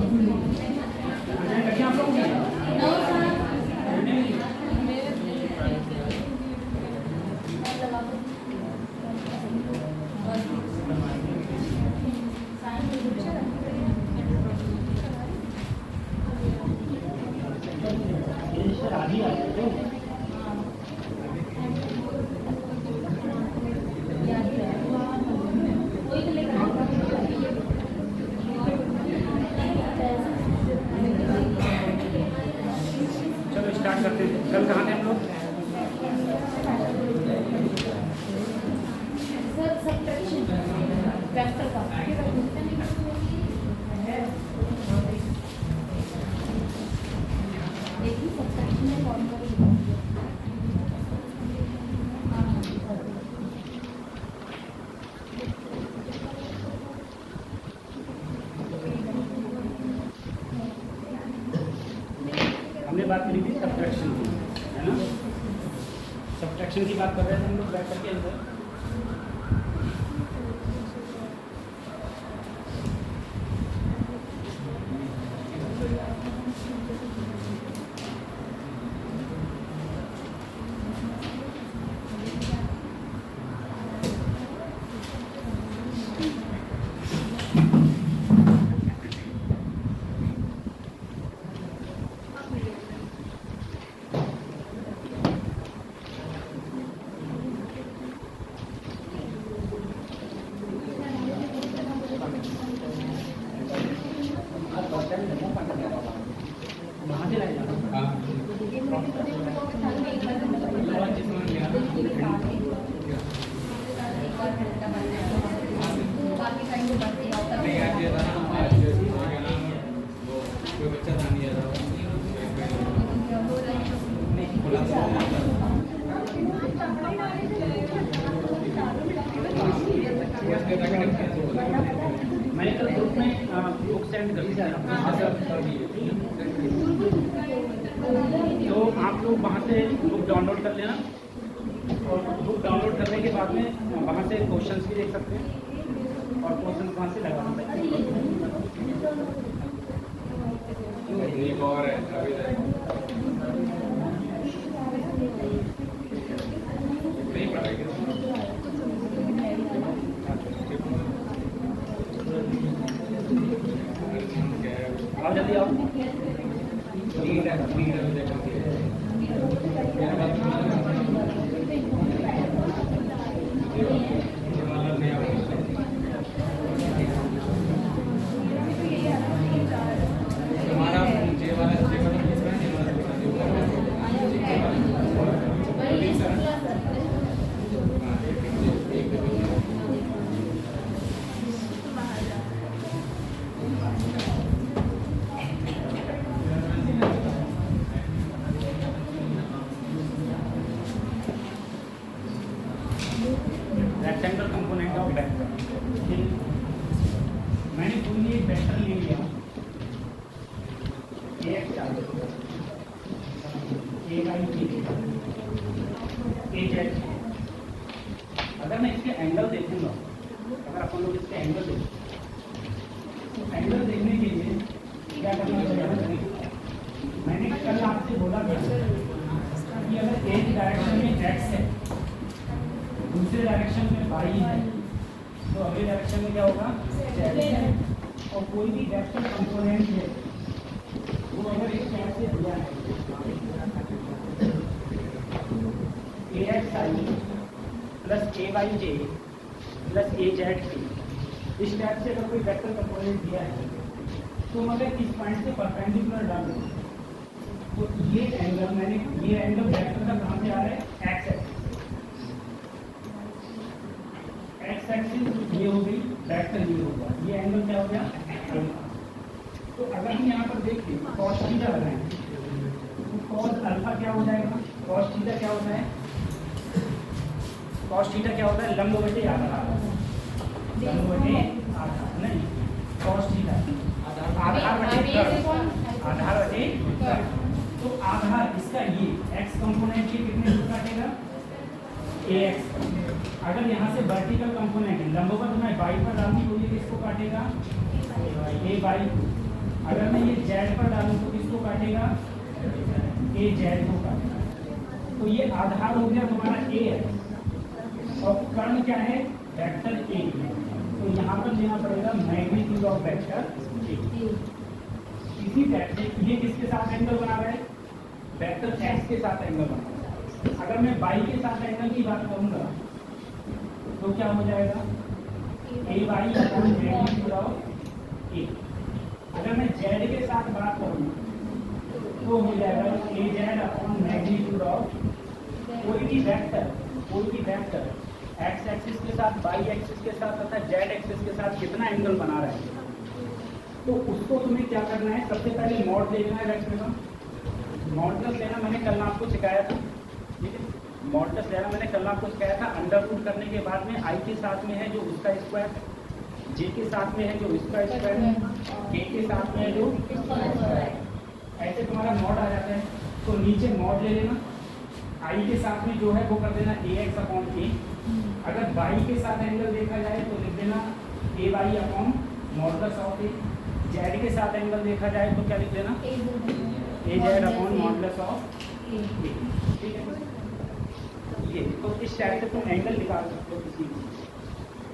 आप लोग स्टार्ट करते हैं। कल कहाँ थे हम लोग? हमने बात करी थी सब्ट्रैक्शन की, है ना? सब्ट्रैक्शन की बात कर रहे थे हम लोग ब्रैकेट के अंदर। मैंने कल ग्रुप में बुक सेंड कर दी, तो आप लोग वहाँ से बुक डाउनलोड कर लेना, और बुक डाउनलोड करने के बाद में वहाँ से क्वेश्चंस भी देख सकते हैं और क्वेश्चन वहाँ से लगा सकते हैं। आओ जल्दी आओ। रेक्टेंगल कंपोनेंट ऑफ वेक्टर, मैंने कोई एक वेक्टर ले लिया अगर मैं इसके एंगल देखूंगा, अगर अपन लोग इसके एंगल देखें, तो एंगल देखने के लिए क्या करना चाहिए? मैंने कल आपसे बोला था कि अगर एक डायरेक्शन में एक्स है, दूसरे डायरेक्शन में वाई है, तो अगले डायरेक्शन में क्या होगा? Z है। और कोई भी वेक्टर कंपोनेंट है वो अगर इस टाइप से दिया है AXI plus AYJ plus AZK, इस टाइप से अगर कोई वेक्टर कंपोनेंट दिया है, तो अगर इस पॉइंट से परपेंडिकुलर डाल दो, तो ये एंगल वेक्टर का कहाँ से आ रहा है? X एक्सिस ये हो गई, वेक्टर ये होगा, ये एंगल क्या हो गया? अल्फा। तो अगर हम यहाँ पर देखिए cos थीटा लगाएं, तो cos अल्फा क्या हो जाएगा? cos थीटा क्या होता है? cos थीटा क्या होता है? लंब बटे आधार, लंब बटे आधार नहीं, cos थीटा आधार बटे तो आधार इसका ये x कंपोनेंट के कितने दूर काटेगा? ax। अगर यहाँ से वर्टिकल कंपोनेंट लंबवत में y पर डालनी होगी, किसको काटेगा? ay। अगर मैं ये जेड पर डालूं तो किसको काटेगा, ए जेड को काटेगा। तो ये आधार हो गया तुम्हारा ए है और कर्ण क्या है, वेक्टर ए। तो यहाँ पर लेना पड़ेगा मैग्नीट्यूड ऑफ वेक्टर ए। इसी टाइप से ये किसके साथ एंगल बना रहा है, वेक्टर एक्स के साथ एंगल बना रहा है। अगर मैं वाई के साथ एंगल की बात करूंगा तो क्या हो जाएगा, ए वाई अपॉन मैग्नीट्यूड ऑफ ए। अगर मैं जेड के साथ बात करूँ तो हो जाएगा ए जेड अपॉन मैग्नीट्यूड ऑफ कोई भी वेक्टर एक्स एक्सिस के साथ, वाई एक्सिस के साथ तथा जेड एक्सिस के साथ कितना एंगल बना रहा है, तो उसको तुम्हें क्या करना है, सबसे पहले मॉड देखना है वेक्टर का। मॉडुलस लेना मैंने कल आपको सिखाया था, ठीक है। मॉडुलस लेना मैंने कल आपको सिखाया था। अंडर रूट करने के बाद में आई के साथ में है जो उसका स्क्वायर, जे के साथ में है जो इसका स्क्वायर, के साथ में है जो, ऐसे तुम्हारा मॉड आ जाता है। तो नीचे मॉड ले लेना, आई के साथ में जो है वो कर देना ए एक्स अपॉन ए। अगर वाई के साथ एंगल देखा जाए तो लिख देना a y upon modulus of a. Z के साथ एंगल देखा जाए तो क्या लिख देना, a z upon modulus of a. ठीक है, ये तो इस टाइप से तुम एंगल निकाल सकते हो किसी भी।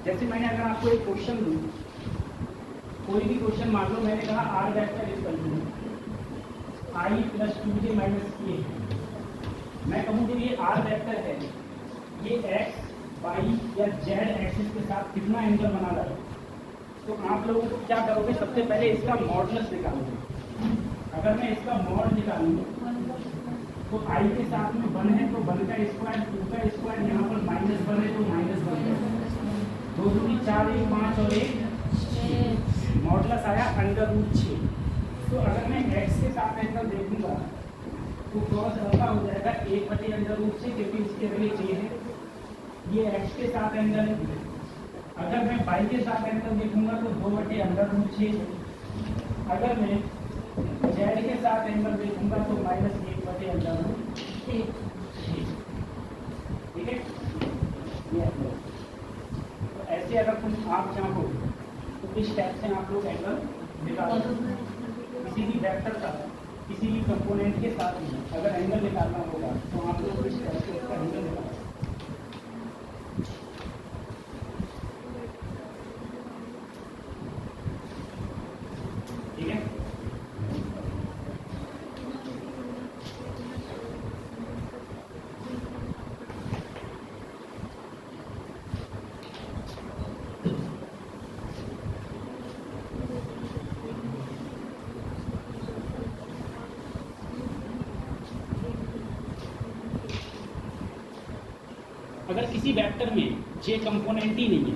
जैसे मैंने अगर आपको एक क्वेश्चन दूँ, कोई भी क्वेश्चन मान लो मैंने कहा R vector is equal to I plus 2j minus K. मैं कहूँ कि ये आर वेक्टर है, ये एक्स वाई या जेड एक्सिस के साथ कितना एंगल बना रहा है, तो आप लोगों को क्या करोगे, सबसे पहले इसका मॉडुलस निकालोगे। अगर मैं इसका मॉड निकालूँ तो आई के साथ में 1 है तो 1 का स्क्वायर, 2 का स्क्वायर, यहाँ पर -1 है तो -1 है, 2 दूनी 4, 1 5 और 1 मॉडुलस आया √6। तो अगर मैं एक्स के साथ एंगल देखूंगा तो क्रॉस हल्का हो जाएगा 1/√6, क्योंकि इसके अगले जे है, ये एक्स के साथ एंगल है। अगर मैं वाई के साथ एंगल देखूंगा तो 2/√6। अगर मैं जेड के साथ एंगल देखूंगा तो -1/√6। ठीक है, ये तो ऐसे अगर तुम आप चाहो तो इस टाइप से आप लोग एंगल निकाल किसी भी वेक्टर का किसी भी कंपोनेंट के साथ में अगर एंगल निकालना होगा तो आप लोग इस टाइप से उसका एंगल निकाल। ठीक है, अगर किसी वेक्टर में जे कंपोनेंट ही नहीं है,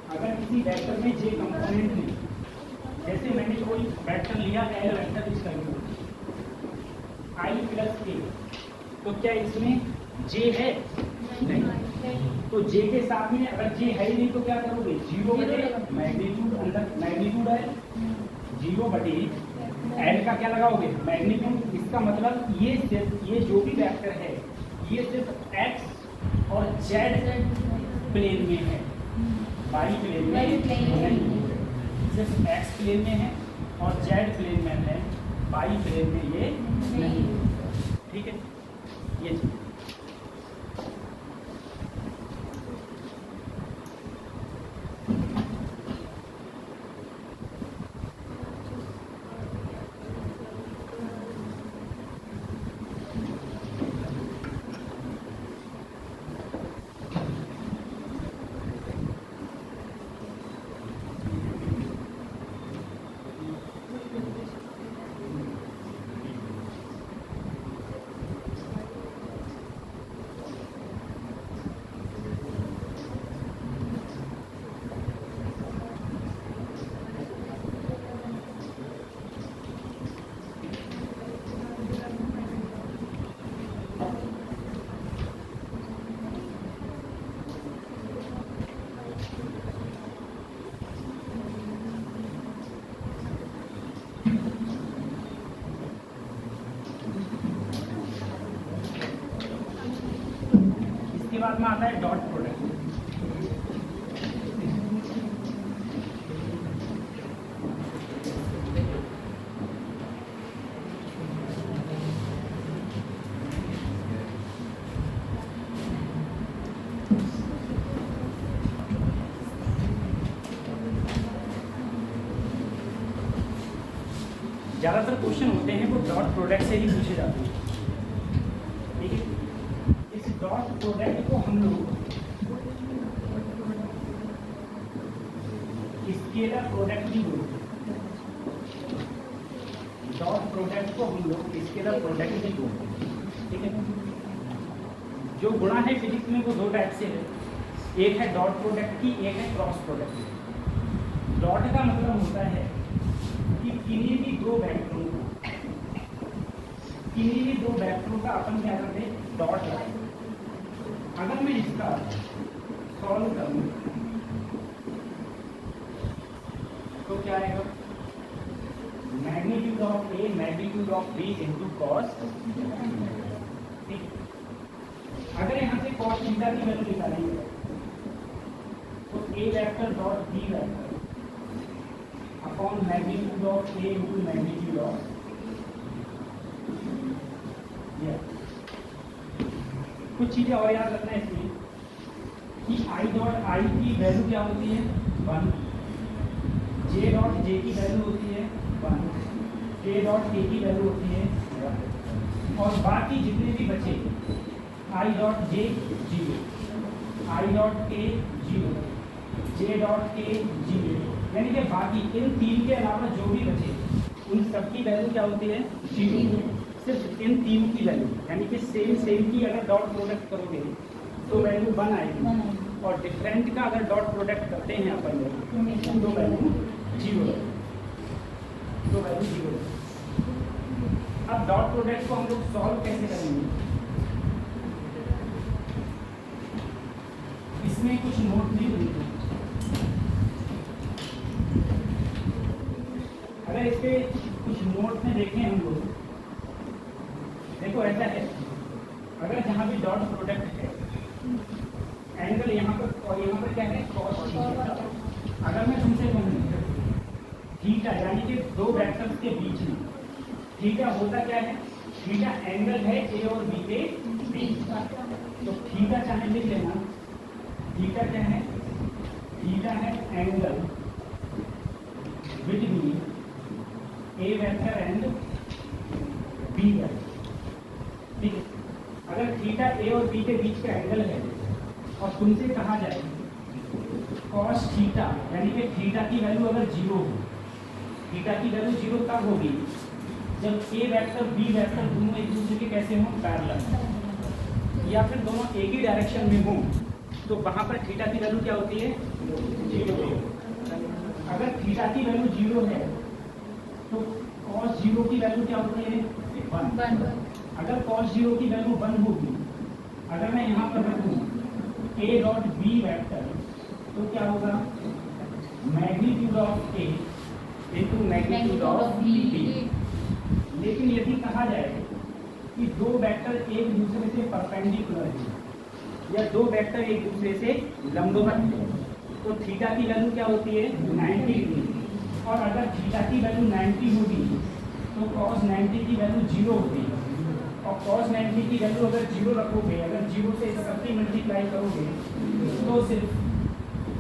अगर किसी वेक्टर में जे कंपोनेंट नहीं, जैसे मैंने कोई वेक्टर लिया एल वेक्टर इस करके आई प्लस ए, तो क्या इसमें जे है, नहीं। तो जे के साथ में अगर जे है ही नहीं तो क्या करोगे, 0 मैग्नीट्यूड, अंदर मैग्नीट्यूड है 0/एल का क्या लगाओगे, मैग्नीट्यूड। इसका मतलब ये जो भी वेक्टर है ये सिर्फ एक्स और जेड प्लेन में है, वाई प्लेन में नहीं, सिर्फ एक्स प्लेन में है और जेड प्लेन में है, वाई प्लेन में ये नहीं। ठीक है, ये चीज बाद में आता है डॉट प्रोडक्ट। ज़्यादातर क्वेश्चन होते हैं वो डॉट प्रोडक्ट से ही पूछे जाते हैं, ठीक है। इस डॉट प्रोडक्ट को हम लोग स्केलर प्रोडक्ट भी बोलते हैं। डॉट प्रोडक्ट को हम लोग स्केलर प्रोडक्ट भी बोलते हैं, ठीक है। जो गुणा है फिजिक्स में वो दो टाइप से है, एक है डॉट प्रोडक्ट की, एक है क्रॉस प्रोडक्ट की। डॉट का मतलब होता है कि किन्हीं भी दो वेक्टरों का अपन क्या करते हैं, डॉट लगाते हैं। अगर मैं इसका सॉल्व करूं तो क्या आएगा, magnitude of A magnitude of B into cos, ठीक। अगर यहाँ से कॉस थीटा की वैल्यू निकालेंगे तो a vector dot B vector upon magnitude of A into magnitude of, कुछ चीजें और याद रखना है इसमें कि आई डॉट आई की वैल्यू क्या होती है 1, जे डॉट जे की वैल्यू होती है 1, के डॉट के की वैल्यू होती है 1, और बाकी जितने भी बचे I dot J 0, I dot के 0, जे डॉट के 0, यानी कि बाकी इन तीन के अलावा जो भी बचे उन सबकी वैल्यू क्या होती है 0। सिर्फ इन तीन की वैल्यू, यानी कि सेम की अगर डॉट प्रोडक्ट करोगे तो वैल्यू 1 आएगी, और डिफरेंट का अगर डॉट प्रोडक्ट करते हैं अपन लोग तो वैल्यू 0 है, तो वैल्यू 0 है। अब डॉट प्रोडक्ट को हम लोग सॉल्व कैसे करेंगे, इसमें कुछ नोट भी होंगे। अगर इसके कुछ नोट में देखें हम लोग, देखो ऐसा है, अगर जहाँ भी डॉट प्रोडक्ट है एंगल यहाँ पर और यहाँ पर क्या है कॉस थीटा। अगर मैं तुमसे कहूँ थीटा यानी कि दो वेक्टर्स के बीच में थीटा होता क्या है, थीटा एंगल है ए और बी के बीच, तो थीटा चाहे लिख लेना, थीटा क्या है, थीटा है angle between A vector and B vector, ठीक है। अगर थीटा ए और बी के बीच का एंगल है और तुमसे कहा जाए कॉस थीटा, यानी कि थीटा की वैल्यू अगर 0 हो, थीटा की वैल्यू 0 तब होगी जब ए वेक्टर बी वेक्टर दोनों एक दूसरे के कैसे हों, पैरेलल, या फिर दोनों एक ही डायरेक्शन में हों, तो वहाँ पर थीटा की वैल्यू क्या होती है 0। अगर थीटा की वैल्यू 0 है तो कॉस 0 की वैल्यू क्या होती है 1। अगर cos 0 की वैल्यू 1 होगी, अगर मैं यहाँ पर रखूँ a डॉट बी वेक्टर तो क्या होगा, magnitude of A into magnitude of B. लेकिन यदि कहा जाए कि दो वेक्टर एक दूसरे से परपेंडिकुलर है या दो वेक्टर एक दूसरे से लंबवत है तो थीटा की वैल्यू क्या होती है 90 डिग्री, और अगर थीटा की वैल्यू 90 होगी तो cos 90 की वैल्यू 0 होगी, और cos 90 की वैल्यू अगर 0 रखोगे, अगर 0 से सबकी मल्टीप्लाई करोगे तो सिर्फ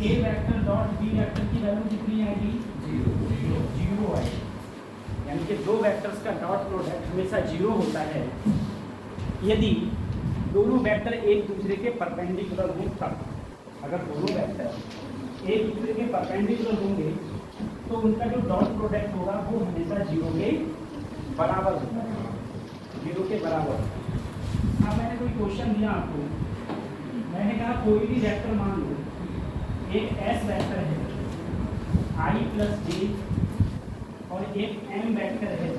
ए वेक्टर डॉट बी वेक्टर की वैल्यू कितनी आएगी 0 आएगी। यानी कि दो वेक्टर्स का डॉट प्रोडक्ट हमेशा 0 होता है यदि दोनों वेक्टर एक दूसरे के परपेंडिकुलर हों तब। अगर दोनों वेक्टर एक दूसरे के परपेंडिकुलर होंगे तो उनका जो डॉट प्रोडक्ट होगा वो हमेशा 0 के बराबर होता है, 0 के बराबर। अब मैंने कोई क्वेश्चन दिया आपको, मैंने कहा कोई भी वेक्टर मान लो, एक एस वेक्टर है आई प्लस जे और एक एम वेक्टर है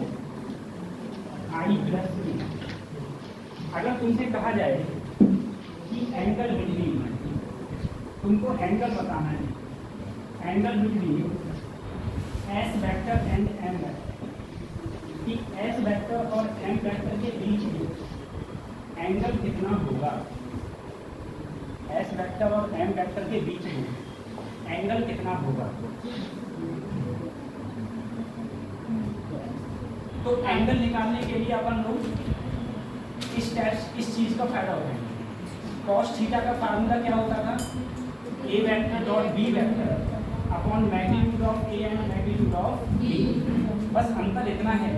आई प्लस बी। अगर तुमसे कहा जाए कि एंगल बिटवीन, तुमको एंगल बताना है, angle between S vector and M vector, कि एस वेक्टर और एम वेक्टर के बीच में एंगल कितना होगा, एस वेक्टर और एम वेक्टर के बीच में एंगल कितना होगा। तो एंगल निकालने के लिए अपन लोग इस चीज का फायदा उठाएंगे। कॉस थीटा का फार्मूला क्या होता था, a vector dot B vector upon magnitude of a and magnitude of b. बस अंतर इतना है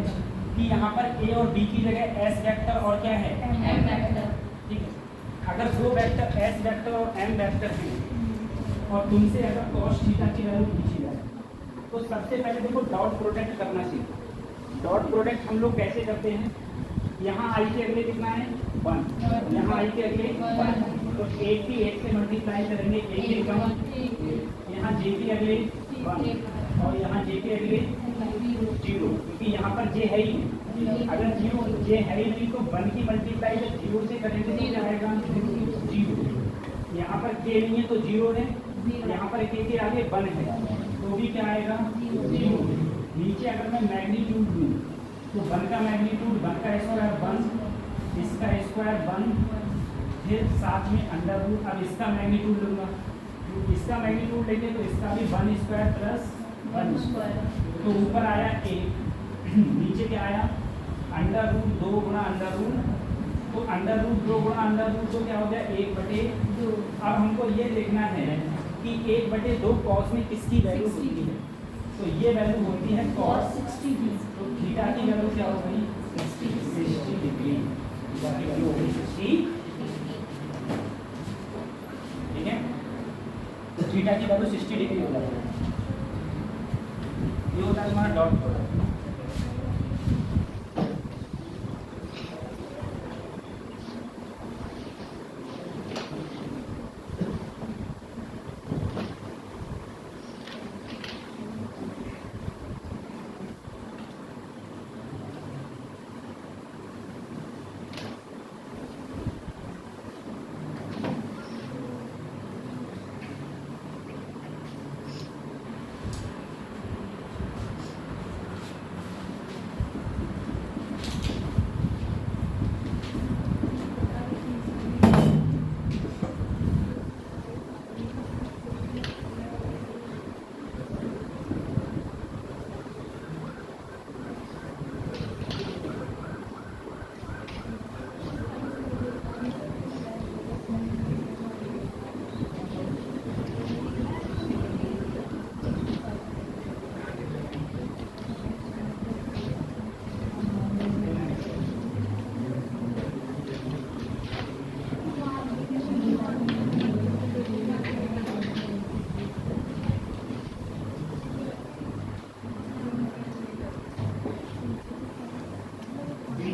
कि यहाँ पर ए और बी की जगह एस वेक्टर और क्या है एम वेक्टर। ठीक है। अगर दो वेक्टर एस वेक्टर और एम वेक्टर हैं और तुमसे अगर cos थीटा की वैल्यू पूछी जाए तो सबसे पहले देखो डॉट प्रोडक्ट करना चाहिए। डॉट प्रोडक्ट हम लोग कैसे करते हैं, यहाँ आई के अगले कितना है 1, यहाँ आई के अगले 1, तो 8 की 8 से मल्टीप्लाई करेंगे 8 के 1, यहाँ जे के अगले 1 और यहाँ जे के अगले 0, क्योंकि यहाँ पर जे है ही नहीं। अगर जीरो जे है ही नहीं तो 1 की मल्टीप्लाई जब 0 से करेंगे तो क्या आएगा 0। यहाँ पर के नहीं है तो 0 है, यहाँ पर के आगे 1 है तो भी क्या आएगा 0। नीचे अगर मैं मैग्नीट्यूड लूँ तो 1 का मैग्नीट्यूड 1 का स्क्वायर 1, इसका स्क्वायर 1, फिर साथ में अंडर रूट। अब इसका मैग्नीट्यूड लूँगा, इसका मैग्नीट्यूड लेंगे तो इसका भी 1 स्क्वायर प्लस 1 स्क्वायर, तो ऊपर आया 1, नीचे क्या आया अंडर रूट 2 गुणा अंडर रूट, तो अंडर रूट 2 गुणा अंडर रूट तो क्या हो गया 1/2। अब हमको ये देखना है कि 1/2 कॉस में किसकी वैल्यू होती है, तो ये वैल्यू होती है cos 60, तो थीटा की वैल्यू क्या हो गई 60 डिग्री, की वैल्यू हो गई 60। ठीक है, तो थीटा की वैल्यू 60 डिग्री हो जाती है। ये होता है तुम्हारा डॉट प्रोडक्ट।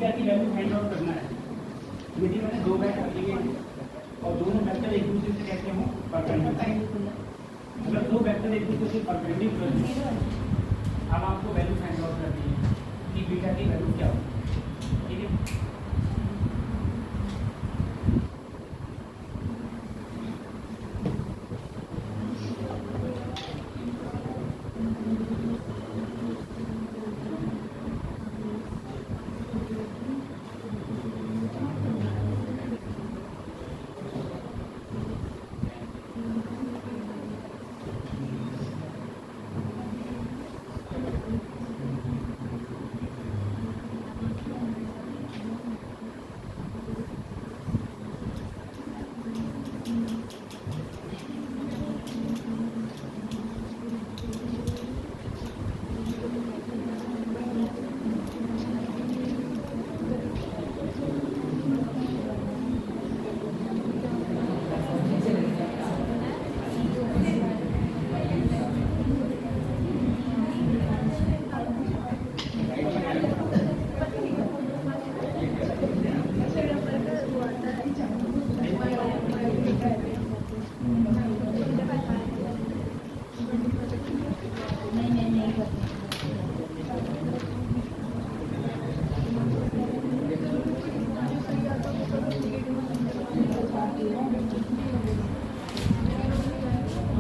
की वैल्यू फाइंड आउट करना है। यदि मैंने दो वेक्टर लिए और दोनों वेक्टर एक दूसरे से कैसे हों परपेंडिकुलर, अगर दो वेक्टर एक दूसरे से परपेंडिकुलर हैं, अब आपको वैल्यू फाइंड आउट करनी है कि बीटा की वैल्यू क्या होगी। ठीक है,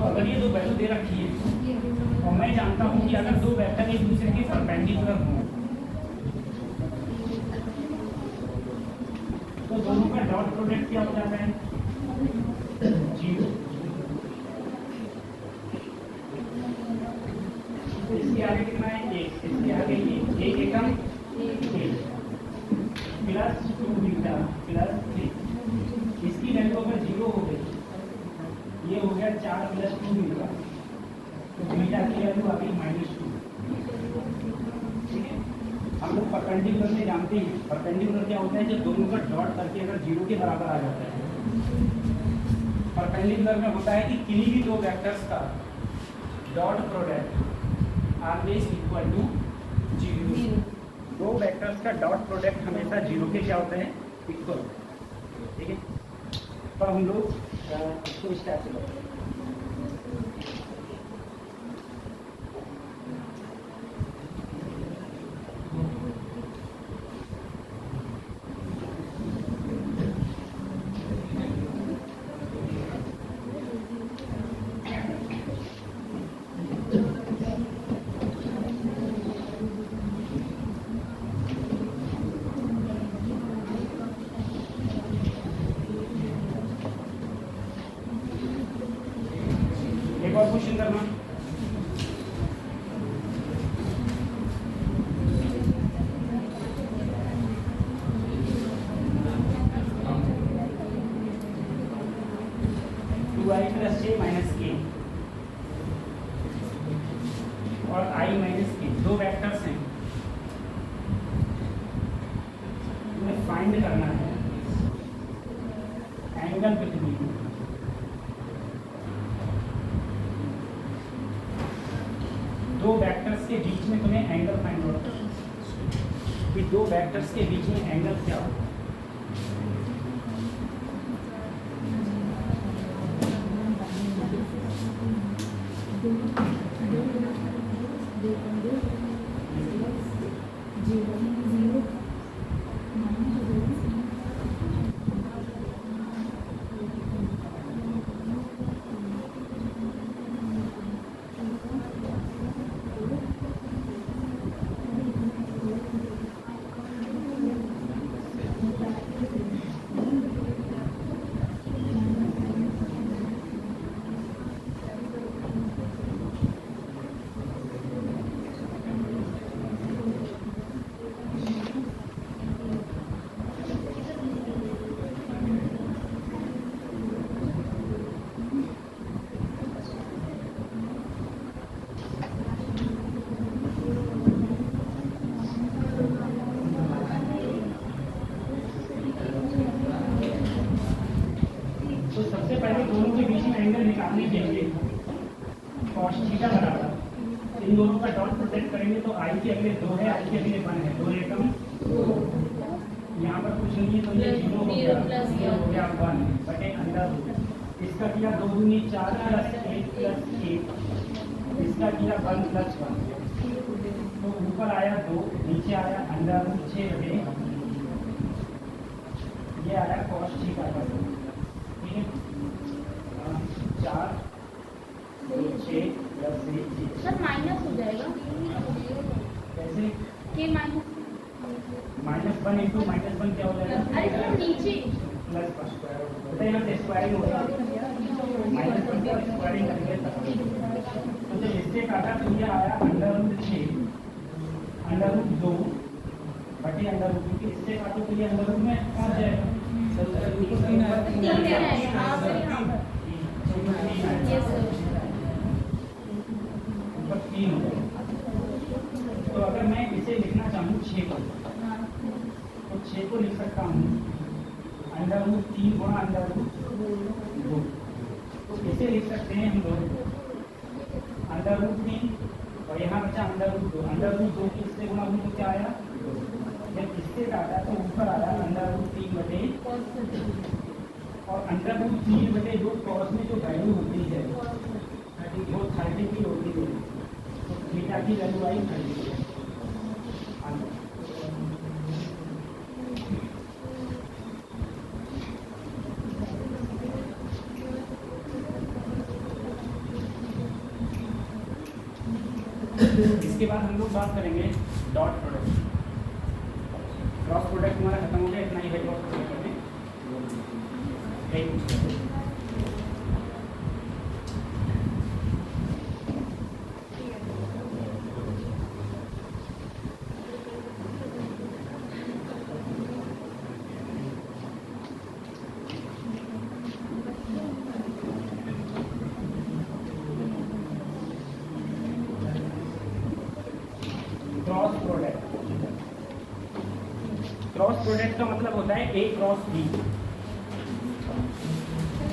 अगर ये दो वैल्यू दे रखी है और मैं जानता हूँ कि अगर दो वेक्टर एक दूसरे के परपेंडिकुलर हों तो दोनों का डॉट प्रोडक्ट क्या हो जाता है 0। इसके आगे कितना है 1, इसके आगे ये 1 एकम प्लस 2 बीटा प्लस 3, इसकी वैल्यू अगर 0 हो गई, ये हो गया 4 प्लस 2 बीटा, तो बीटा की वैल्यू आ गई -2। परपेंडिकुलर में जानते हैं परपेंडिकुलर क्या होता है, जब दोनों का डॉट करके अगर जीरो के बराबर आ जाता है। परपेंडिकुलर में होता है कि किन्हीं भी दो वेक्टर्स का dot product always equal to zero. दो वेक्टर्स का डॉट प्रोडक्ट हमेशा जीरो के क्या होता है, इक्वल। ठीक है, तो हम लोग इसको इस टाइप से करते हैं। एक और क्वेश्चन करना। Two I plus J minus K और आई माइनस के दो वेक्टर्स हैं, तुम्हें फाइंड करना है एंगल बिटवीन दो वेक्टर्स के बीच में। तुम्हें एंगल फाइंड आउट कि दो वेक्टर्स के बीच में एंगल क्या हो। दोनों के बीच में एंगल निकालने के लिए cos थीटा बराबर इन दोनों का डॉट प्रोटेक्ट करेंगे तो आई के अगले दो है, आई के अगले वन है, दो एकम यहाँ पर कुछ नहीं है तो ये जीरो हो गया वन बटे अंडर रूट। इसका किया दो दूनी चार प्लस एक, इसका किया वन प्लस वन, तो ऊपर आया दो, नीचे आया अंडर रूट 6 बटे ये आया cos थीटा का। ठीक है, 4 6 प्लस 1 सर माइनस हो जाएगा कैसे? के माइनस -1 इंटू -1 क्या हो जाएगा? अरे सर नीचे प्लस पता है यहाँ पे स्क्वायरिंग होगा, -1 का स्क्वायरिंग करेंगे तो जब इससे काटा तो ये आया अंडर रूट 6 अंडर रूट 2 बटे अंडर रूट, क्योंकि इससे काटो तो ये अंडर रूट में पहुंच जाएगा। ऊपर 3 हो जाएगा। तो अगर मैं इसे लिखना चाहूँ 6 को तो 6 को लिख सकता हूँ अंडर रूट 3 गुणा अंडर रूट 2। तो इसे लिख सकते हैं हम लोग अंडर रूट 3 और यहाँ बचा अंडर रूट 2। अंडर रूट 2 की इससे गुणा हुई तो क्या आया, जब इससे काटा तो ऊपर आया अंडर रूट 3 बटे और अंडर रूट 3 बटे 2 कॉस में जो वैल्यू होती है वो 30 की होती है, तो थीटा की वैल्यू आई 30। इसके बाद हम लोग बात करेंगे डॉट प्रोडक्ट। क्रॉस प्रोडक्ट हमारा खत्म हो गया, इतना ही है क्रॉस प्रोडक्ट में। क्रॉस प्रोडक्ट क्रॉस प्रोडक्ट का मतलब होता है ए क्रॉस बी।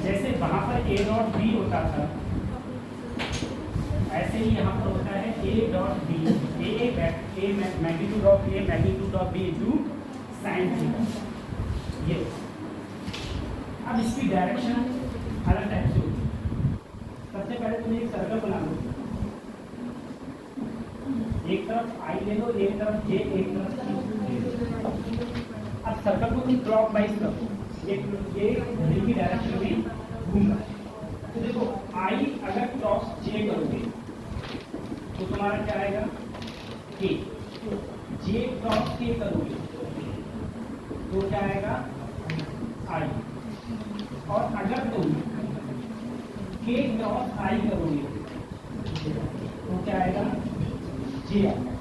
जैसे वहां पर ए डॉट बी होता था, ऐसे ही यहाँ पर होता है A dot B, A magnitude of A magnitude of B into sine theta. ये अब इसकी डायरेक्शन अलग टाइप से होती है। सबसे पहले तुम्हें एक सर्कल बना लो, एक तरफ आई ले लो, एक तरफ जे, एक तरफ सी। अब सर्कल को तुम क्लॉक वाइज करो, ये घड़ी की डायरेक्शन में घूम रहा है। तो देखो आई अगर क्रॉस जे करोगे तो तुम्हारा क्या आएगा के, जे क्रॉस के करोगे तो क्या आएगा आई, और अगर तुम के क्रॉस आई करोगे तो क्या आएगा जे आएगा।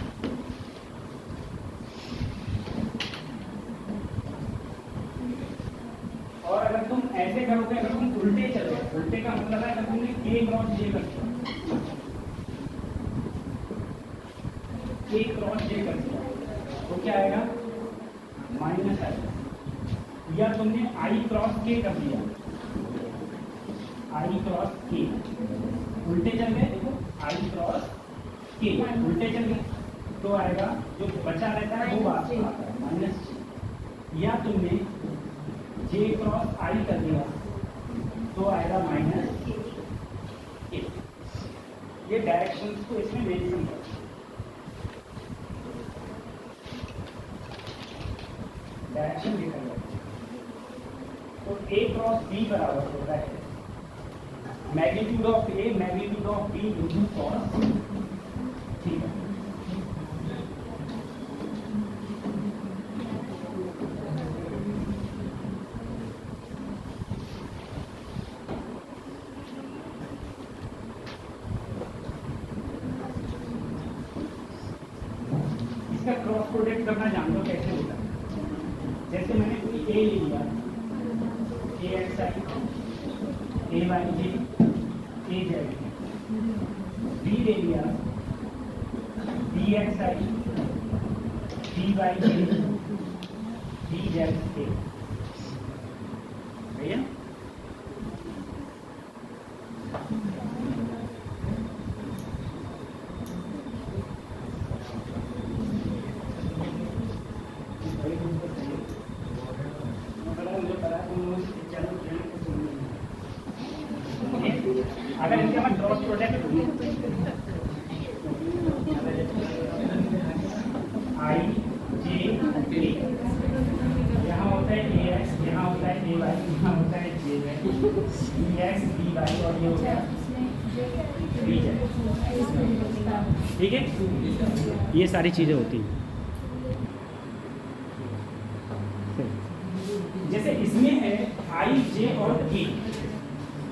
और अगर तुम ऐसे करोगे, अगर तुम उल्टे चलो, उल्टे का मतलब है अगर तुमने के क्रॉस जे कर दिया, के क्रॉस जे कर दिया तो क्या आएगा माइनस आएगा। या तुमने आई क्रॉस के कर दिया, आई क्रॉस के, उल्टे चल गए, देखो आई क्रॉस के उल्टे चल गए तो आएगा जो बचा रहता है वो आता है माइनस। या तुमने जे क्रॉस आई कर दिया तो आएगा माइनस के। ये डायरेक्शंस को इसमें मेंशन करो। डायरेक्शन लिखा गया तो ए क्रॉस बी बराबर होता है magnitude of A magnitude of B into cos theta. इसका क्रॉस प्रोडक्ट करना जानते हो कैसे होता है। जैसे मैंने कोई ए ले लिया, A X I, A Y J, A Z, B ले लिया, B X I, B Y J, B Z A. भैया अगर इनके हमारे क्रॉस प्रोडक्ट आई जे ए, यहाँ होता है ए एक्स, यहाँ होता है ए वाई, यहाँ होता है J B X B Y, और ये होता है बी जेड। ठीक है, ये सारी चीज़ें होती हैं। जैसे इसमें है आई जे और के,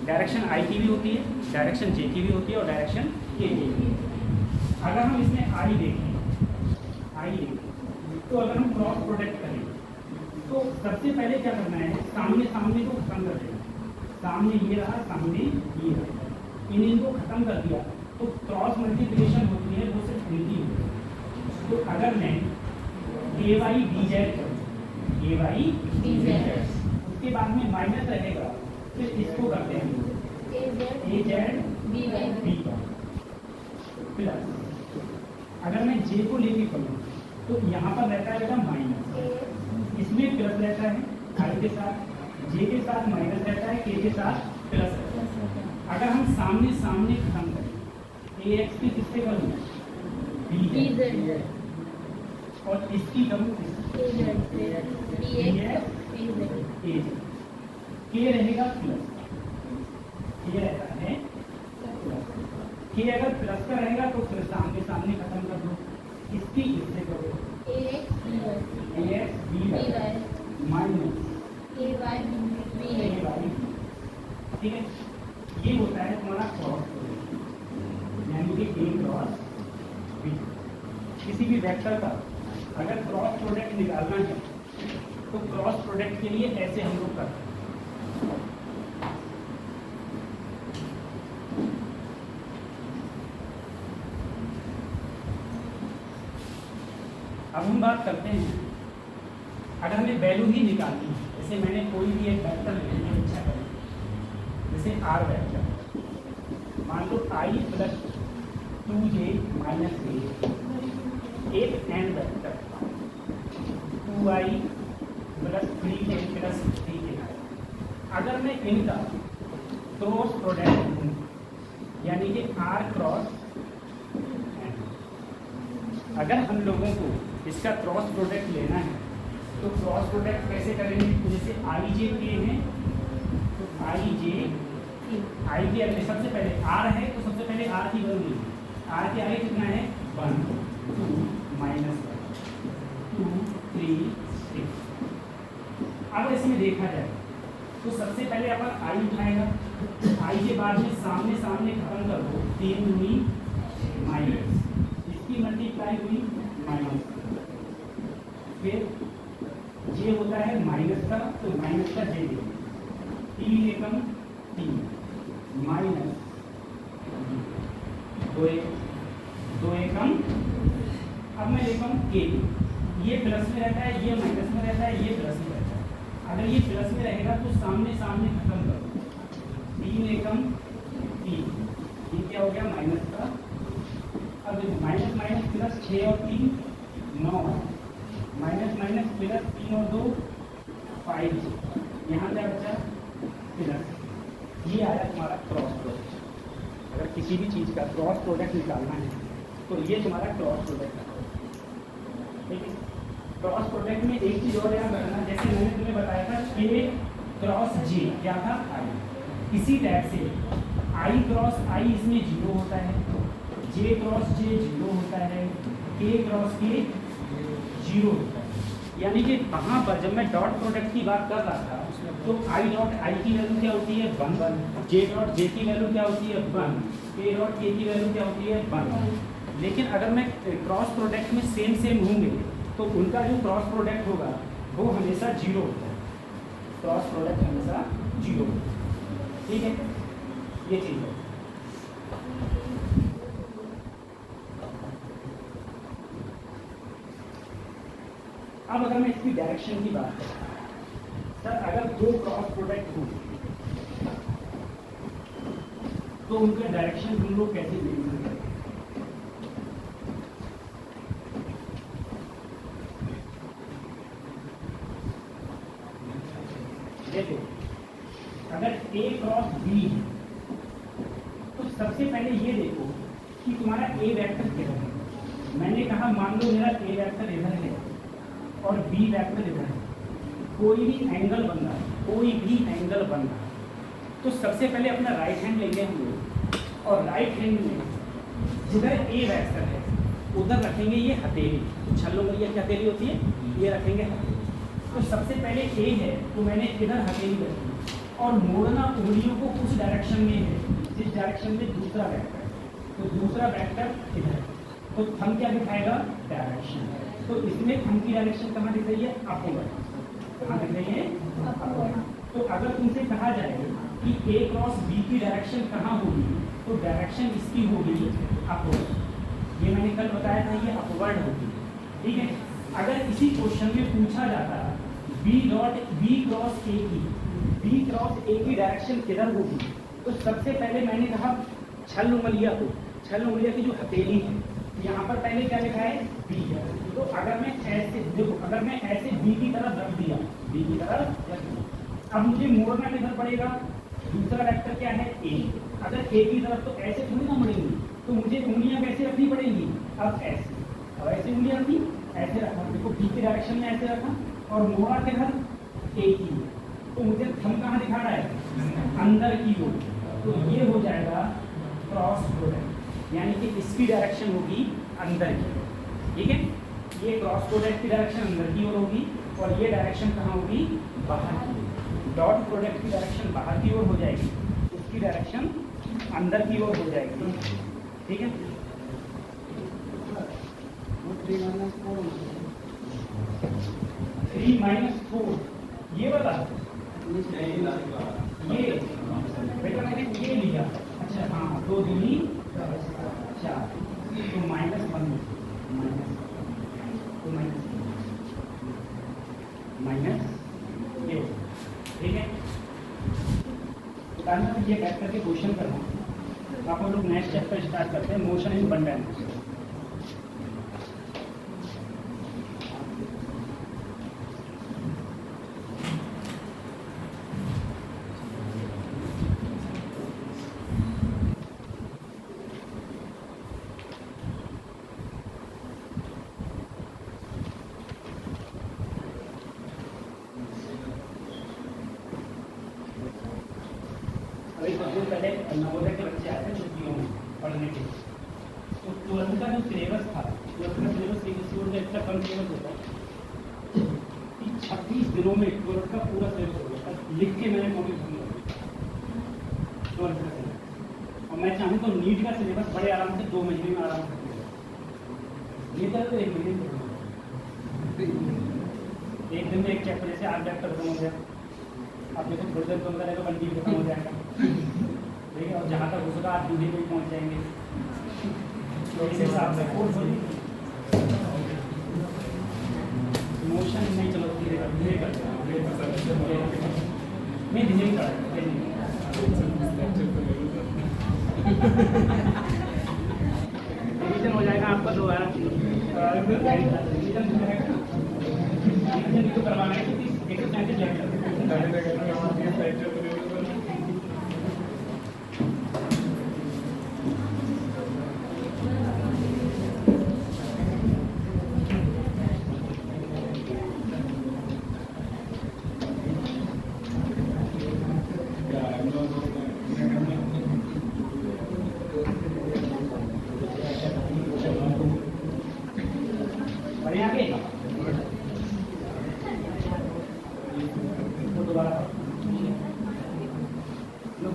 डायरेक्शन आई की भी होती है, डायरेक्शन जे की भी होती है, और डायरेक्शन के की भी होती है। अगर हम इसमें आई देखें तो अगर हम क्रॉस प्रोडक्ट करें तो सबसे पहले क्या करना है, सामने सामने को खत्म कर देना। सामने ये रहा, सामने ये रहा, इनको खत्म कर दिया तो क्रॉस मल्टीप्लिकेशन होती है वो सिर्फ इनकी होती है। तो अगर मैं ए वाई बी जेड करूँ, ए वाई बी जेड, उसके बाद में माइनस रहेगा, फिर इसको करते हैं ए जेड बी वाई प्लस। अगर मैं जे को लेके करूँ तो यहाँ पर रहता है बेटा माइनस, इसमें प्लस रहता है आई के साथ, जे के साथ माइनस रहता है, के साथ प्लस रहता है। अगर हम सामने सामने खत्म करें, ए एक्स की किससे करूँ बी जेड, और इसकी करूँ ए जेड, के रहेगा प्लस, ये रहता है प्लस। के अगर प्लस का रहेगा तो फिर सामने सामने खत्म कर दो, इसकी इससे करो ए एक्स बी वाई माइनस ए वाई बी। ठीक है, ये होता है तुम्हारा क्रॉस प्रोडक्ट, यानी कि ए क्रॉस बी। किसी भी वेक्टर का अगर क्रॉस प्रोडक्ट निकालना है तो क्रॉस प्रोडक्ट के लिए ऐसे हम लोग करते हैं। अब हम बात करते हैं अगर हमें वैल्यू ही निकालनी है, जैसे मैंने कोई भी एक वेक्टर ले लिया, अच्छा करें, जैसे आर वेक्टर, मान लो आई प्लस 2j माइनस ए, एक N vector 2i plus 3k plus 3k। अगर मैं इनका क्रॉस प्रोडक्ट लूँ, यानी कि आर क्रॉस एन, अगर हम लोगों को इसका क्रॉस प्रोडक्ट लेना है तो क्रॉस प्रोडक्ट कैसे करेंगे? जैसे आई जे के हैं तो आई जे अगले सबसे पहले आर है तो सबसे पहले आर की वैल्यू लीजिए। आर की आई कितना है? 1 2 माइनस 2 3 6। अब इसमें देखा जाए तो सबसे पहले अपन आई उठाएगा, आई के बाद में सामने सामने खत्म कर दो, 3 दूनी माइनस, इसकी मल्टीप्लाई हुई माइनस, फिर ये होता है माइनस का तो माइनस का जे देंगे, 3 एकम 3 माइनस 2 एकम, अब मैं लेता हूँ के, ये प्लस में रहता है, ये माइनस में रहता है, ये प्लस में रहता है। अगर ये प्लस में रहेगा तो सामने सामने खत्म करो, 3 एकम 3, ये क्या हो गया? माइनस का। अब माइनस माइनस प्लस 6 और 3 9, माइनस माइनस प्लस 3 और 2 5, यहाँ क्या बचा? प्लस। ये आया तुम्हारा क्रॉस प्रोडक्ट। अगर किसी भी चीज़ का क्रॉस प्रोडक्ट निकालना है तो ये तुम्हारा क्रॉस प्रोडक्ट है, ठीक है। क्रॉस प्रोडक्ट में एक चीज़ और याद रखना, जैसे मैंने तुम्हें बताया था के क्रॉस जे क्या था? आई। इसी टाइप से आई क्रॉस आई इसमें 0 होता है, जे क्रॉस जे 0 होता है, के क्रॉस के 0 होता है। यानी कि वहाँ पर जब मैं डॉट प्रोडक्ट की बात कर रहा था तो आई डॉट आई की वैल्यू क्या होती है? 1, जे डॉट जे की वैल्यू क्या होती है? 1, के डॉट के की वैल्यू क्या होती है? 1। लेकिन अगर मैं क्रॉस प्रोडक्ट में सेम होंगे तो उनका जो क्रॉस प्रोडक्ट होगा वो हमेशा 0 होता है, क्रॉस प्रोडक्ट हमेशा 0 होता है, ठीक है। ये चीज़ है। अब अगर मैं इसकी डायरेक्शन की बात करूँ, सर अगर 2 क्रॉस प्रोडक्ट हो तो उनका डायरेक्शन हम लोग कैसे देखेंगे? देखो, अगर A क्रॉस B है तो सबसे पहले ये देखो कि तुम्हारा A वेक्टर किधर है। मैंने कहा मान लो मेरा A वेक्टर इधर है और B वेक्टर इधर है, कोई भी एंगल बन रहा है, तो सबसे पहले अपना राइट हैंड लेंगे हम लोग और राइट हैंड में जिधर A वेक्टर है उधर रखेंगे ये हथेली। छल्लों में ये क्या हथेली होती है? ये रखेंगे हथेली। तो सबसे पहले A है तो मैंने इधर हथेली रखी और मोड़ना उंगलियों को उस डायरेक्शन में है जिस डायरेक्शन में दूसरा वेक्टर है, तो दूसरा वेक्टर इधर, तो थंब क्या दिखाएगा? डायरेक्शन। तो इसमें थंब की डायरेक्शन कहाँ दिख रही है? अपवर्ड। कहाँ दिख रही है? अपवर्ड। तो अगर तुमसे कहा जाए कि A क्रॉस B की डायरेक्शन कहाँ होगी तो डायरेक्शन इसकी होगी अपवर्ड। ये मैंने कल बताया था, ये अपवर्ड होगी, ठीक है। अगर इसी क्वेश्चन में पूछा जाता B क्रॉस A की डायरेक्शन किधर होगी तो सबसे पहले मैंने कहा छल उंगलिया की जो हथेली है यहाँ पर पहले क्या लिखा है? B है। तो अगर मैं ऐसे देखो, अगर मैं ऐसे B की तरफ रख दिया, अब मुझे मोड़ना किधर पड़ेगा? दूसरा वेक्टर क्या है? A। अगर A की तरफ तो ऐसे थोड़ी ना मुड़ेंगी, तो मुझे उंगलियां कैसे रखनी पड़ेंगी? अब ऐसे उंगलियां रखी, ऐसे रखा, देखो B की डायरेक्शन में ऐसे रखा और मोड़ा किधर? A की। तो मुझे थंब कहाँ दिखा रहा है? अंदर की ओर। तो ये हो जाएगा क्रॉस प्रोडक्ट, यानी कि इसकी डायरेक्शन होगी अंदर की ओर, ठीक है। ये क्रॉस प्रोडक्ट की डायरेक्शन अंदर की ओर होगी और ये डायरेक्शन कहाँ होगी? बाहर की ओर। डॉट प्रोडक्ट की डायरेक्शन बाहर की ओर हो जाएगी, इसकी डायरेक्शन अंदर की ओर हो जाएगी, ठीक है। 3 - 4 ये वाला, ये बेटा मैंने ये लिया, अच्छा हाँ, 2 दूनी 4, तो -1 -2 -1 बताना ये बैक करके क्वेश्चन करना। आप लोग नेक्स्ट चैप्टर स्टार्ट करते हैं, मोशन इन वन डायमेंशन। अभी कुछ दिन पहले नवोदय के बच्चे आए थे छुट्टियों में पढ़ने के लिए, तो ट्वेल्थ का जो सिलेबस था, ट्वेल्थ का सिलेबस इतना कम सिलेबस होता है कि 36 दिनों में ट्वेल्थ का पूरा सिलेबस हो गया। लिख के मैंने कॉपी भूल ट्वेल्थ का सिलेबस, और मैं चाहूँ तो नीट का सिलेबस बड़े आराम से 2 महीने में आराम से ये तो 1 महीने में। एक दिन में एक चैप्टर, जैसे 8 चैप्टर खत्म हो गया, आप देखो थोड़ी देर कम करेगा 1 GB खत्म हो जाएगा, ठीक है। और जहाँ तक हो सका आप दूसरे को पहुँच जाएंगे, तो इस हिसाब से कोर्स मोशन नहीं। चलो धीरे कर मैं धीरे ही रिवीजन हो जाएगा आपका दोबारा। रिवीजन तो करवाना है क्योंकि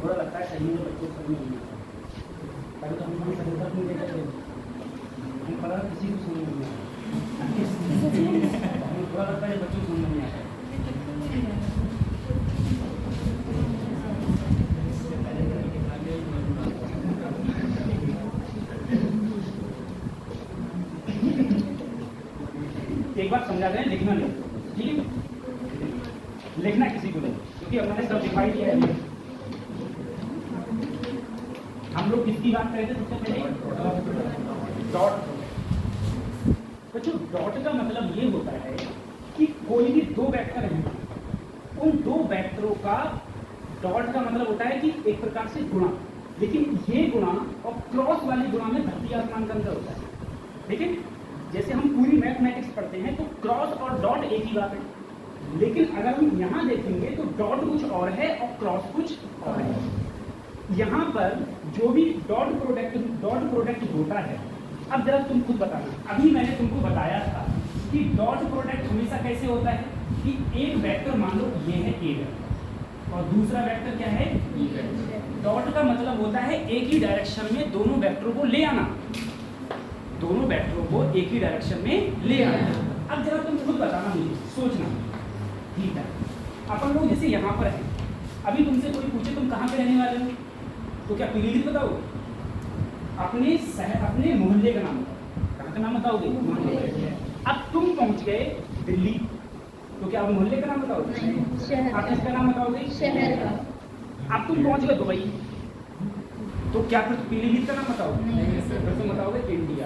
बुरा लगता है सही में बच्चों को समझ नहीं आता। पहले तो हम समझता नहीं देते थे, हम पता किसी को समझ नहीं आता। हमें बुरा लगता है बच्चों को समझ नहीं आता। एक बात समझा दें, लिखना नहीं, ठीक है। लिखना किसी को नहीं, क्योंकि हमने सब डिफाइन किया है। हम लोग किसकी बात कर रहे थे सबसे पहले? डॉट। बच्चों डॉट का मतलब ये होता है कि कोई भी 2 वेक्टर हैं, उन 2 वेक्टरों का डॉट का मतलब होता है कि एक प्रकार से गुणा, लेकिन ये गुणा और क्रॉस वाली गुणा में धरती आसमान का अंतर होता है। ठीक है, जैसे हम पूरी मैथमेटिक्स पढ़ते हैं तो क्रॉस और डॉट एक ही बात है, लेकिन अगर हम यहाँ देखेंगे तो डॉट कुछ और है और क्रॉस कुछ और है। यहाँ पर जो भी डॉट प्रोडक्ट होता है, अब जरा तुम खुद बताना। अभी मैंने तुमको बताया था कि डॉट प्रोडक्ट हमेशा कैसे होता है कि एक वेक्टर मान लो ये है ए वेक्टर और दूसरा वेक्टर क्या है बी वेक्टर। डॉट का मतलब होता है एक ही डायरेक्शन में दोनों वेक्टरों को ले आना, दोनों वेक्टरों को एक ही डायरेक्शन में ले आना। अब जरा तुम खुद बताना, मुझे सोचना, ठीक है। अपन लोग जैसे यहाँ पर है, अभी तुमसे कोई पूछे तुम कहाँ के रहने वाले हो, तो क्या पीलीभीत बताओ? अपने मोहल्ले का नाम बताओ। कहाँ का नाम बताओगे? मोहल्ले। अब तुम पहुँच गए दिल्ली, तो क्या आप मोहल्ले का नाम बताओगे? आप किसका नाम बताओगे? शहर का। अब तुम पहुँच गए दुबई, तो क्या फिर पीलीभीत का नाम बताओगे? फिर तुम बताओगे इंडिया।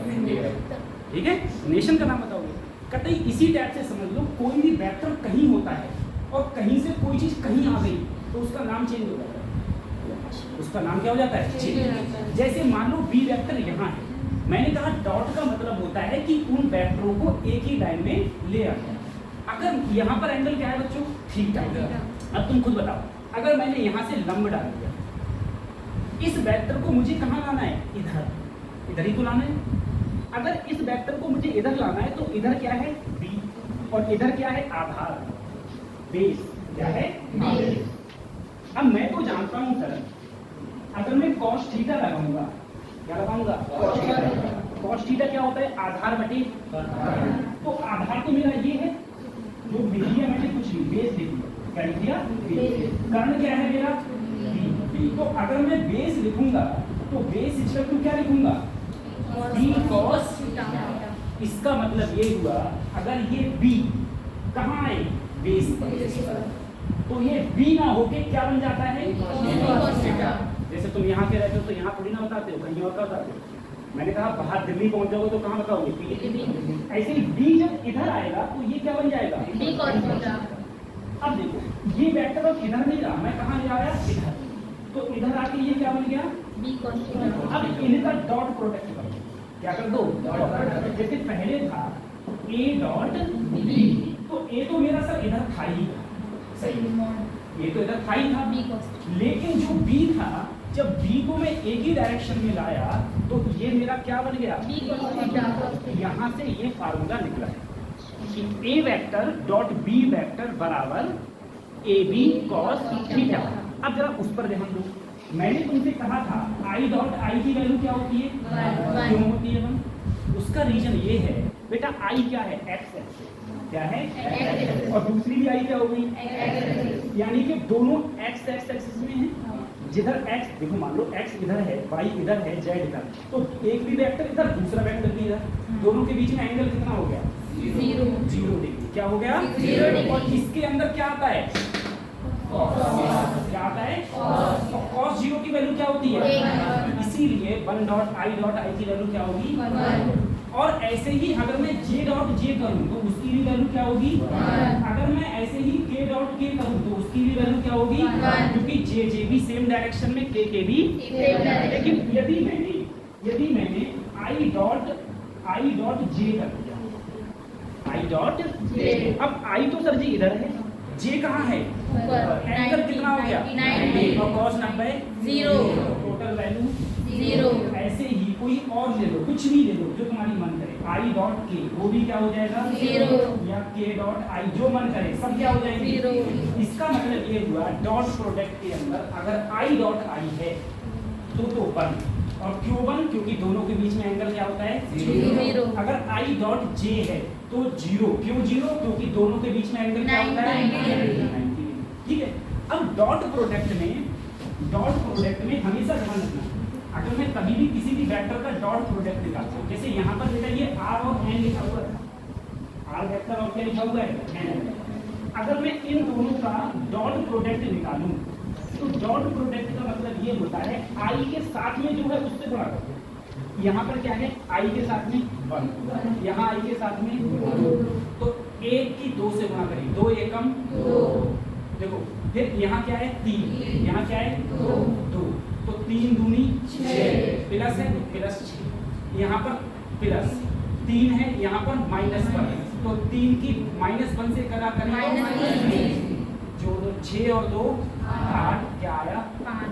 ठीक है, नेशन का नाम बताओगे। कतई इसी टाइप से समझ लो, कोई भी वेक्टर कहीं होता है और कहीं से कोई चीज़ कहीं आ गई तो उसका नाम चेंज हो जाता है। उसका नाम क्या हो जाता है? जैसे मान लो बी वेक्टर यहाँ है, मैंने कहा डॉट का मतलब होता है कि उन वेक्टरों को एक ही लाइन में ले आता है। अगर यहाँ पर एंगल क्या है बच्चों? थीटा। अब तुम खुद बताओ, अगर मैंने यहाँ से लंब डाल दिया, इस वेक्टर को मुझे कहाँ लाना है? इधर ही तो लाना है। अगर इस वेक्टर को मुझे इधर लाना है तो इधर क्या है? बी, और इधर क्या है? आधार, बेस। क्या है? बेस। अब मैं तो जानता हूँ सर, अगर मैं cos थीटा लगाऊंगा, क्या लगाऊंगा? cos थीटा क्या होता है? आधार बटे। तो आधार तो मेरा ये है, जो लिख दिया मैंने कुछ नहीं, बेस लिख दिया। क्या लिख दिया? कर्ण क्या है मेरा? बी। तो अगर मैं बेस लिखूंगा तो बेस इक्वल टू क्या लिखूंगा? B cos theta. इसका मतलब ये हुआ, अगर ये बी कहाँ आए? बेस पर, तो ये बी ना होके क्या बन जाता है, जैसे तुम यहाँ के रहते हो तो यहाँ थोड़ी ना बताते हो, कहीं और का बताते हो। मैंने कहा बाहर दिल्ली पहुंच जाओगे तो कहाँ बताओगे, ऐसे ही बी जब इधर आएगा तो ये क्या बन जाएगा, बी कॉस थीटा। अब देखो ये वेक्टर अब इधर नहीं रहा, मैं कहाँ ले आया इधर, तो इधर आके ये क्या बन गया, बी कॉस थीटा। अब इनका डॉट प्रोडक्ट करो, क्या कर दो, जैसे पहले था ए डॉट बी, तो ए तो मेरा सर इधर था ही, सही, ये तो इधर था ही था, बी कॉस थीटा। लेकिन जो बी था जब बी को मैं एक ही डायरेक्शन में लाया तो ये मेरा क्या बन गया, बी कॉस थीटा। यहाँ से ये फार्मूला निकला है कि A vector dot B vector बराबर ए बी कॉस थीटा। अब जरा उस पर ध्यान दो, मैंने तुमसे कहा था आई डॉट आई की वैल्यू क्या होती है, क्यों होती है 1, उसका रीजन ये है बेटा, आई क्या है, एक्स है, क्या है X, और दूसरी भी आई क्या होगी, यानी कि दोनों एक्स एक्स एक्सिस में है, जिधर x देखो मान लो x इधर है, y इधर है, z इधर, तो एक भी वेक्टर इधर दूसरा वेक्टर भी इधर, दोनों के बीच में एंगल कितना हो गया, 0 डिग्री। क्या हो गया, 0 डिग्री। और इसके अंदर क्या आता है, क्या आता है, cos 0 की वैल्यू क्या होती है, इसीलिए 1 डॉट आई की वैल्यू क्या होगी, 1। और ऐसे ही अगर मैं j डॉट j करूं तो उसकी भी वैल्यू क्या होगी, 1। अगर मैं ऐसे ही k डॉट k करूं तो उसकी भी वैल्यू क्या होगी, 1, क्योंकि j भी सेम डायरेक्शन में, k भी सेम डायरेक्शन। लेकिन यदि मैंने i डॉट j कर दिया, i डॉट j, अब i तो सर जी इधर है, j कहाँ है, एंगल कितना हो गया, 90, और cos 90 0, टोटल वैल्यू 0। ऐसे ही कोई और ले लो, कुछ भी ले लो जो तुम्हारी मन करे, आई डॉट के वो भी क्या हो जाएगा, 0, या के डॉट आई जो मन करे सब क्या हो जाएंगे, 0। इसका मतलब ये हुआ डॉट प्रोडक्ट के अंदर अगर आई डॉट आई है तो 1, और क्यों 1, क्योंकि दोनों के बीच में एंगल क्या होता है, 0। अगर आई डॉट जे है तो 0, क्यों 0, क्योंकि दोनों के बीच में एंगल क्या होता है, 90। ठीक है, अब डॉट प्रोडक्ट में हमेशा ध्यान रखना, अगर मैं कभी भी किसी भी वेक्टर का डॉट प्रोडक्ट निकालता हूं, जैसे यहाँ पर बेटा ये r और n लिखा हुआ है, r वेक्टर और क्या लिखा हुआ है, n। अगर मैं इन दोनों का डॉट प्रोडक्ट निकालूं तो डॉट प्रोडक्ट का मतलब ये होता है i के साथ में जो है उससे गुणा कर दो। यहाँ पर क्या है, i के साथ में 1, यहाँ i के साथ में 2, तो 1 की 2 से गुणा करें, 2 एकम 2, देखो फिर यहाँ क्या है 3, यहाँ क्या है 2, तो 3 दूनी 6, प्लस है प्लस 6, यहाँ पर प्लस 3 है, यहाँ पर -1, तो 3 की -1 से करा करें जो 6 और 2 8, क्या आया 5।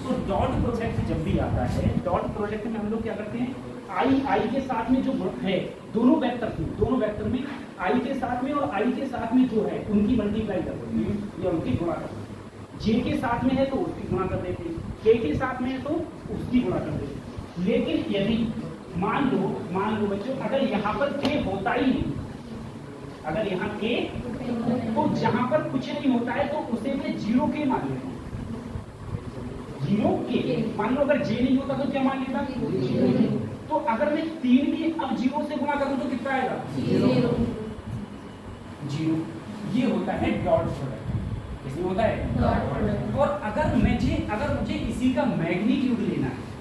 तो डॉट प्रोडक्ट जब भी आता है, डॉट प्रोडक्ट में हम लोग क्या करते हैं, आई के साथ में जो है दोनों वेक्टर में आई के साथ में और आई के साथ में जो है उनकी मल्टीप्लाई कर देते हैं या उनकी गुणा कर देते हैं। जे के साथ में है तो उसकी गुणा कर देते हैं, के साथ में है तो उसकी गुणा कर देते हैं। लेकिन यदि मान लो बच्चों अगर यहाँ पर के होता ही नहीं, अगर यहाँ के तो जहां पर कुछ नहीं होता है तो उसे मैं 0 के मान लेता हूँ, 0 के मान लो, अगर जे नहीं होता तो क्या मान लेता, तो अगर मैं 3 भी अब 0 से गुणा करूं तो कितना आएगा, 0। ये होता है डॉट प्रोडक्ट, इसमें होता है डॉट प्रोडक्ट। और अगर मुझे इसी का मैग्नीट्यूड लेना है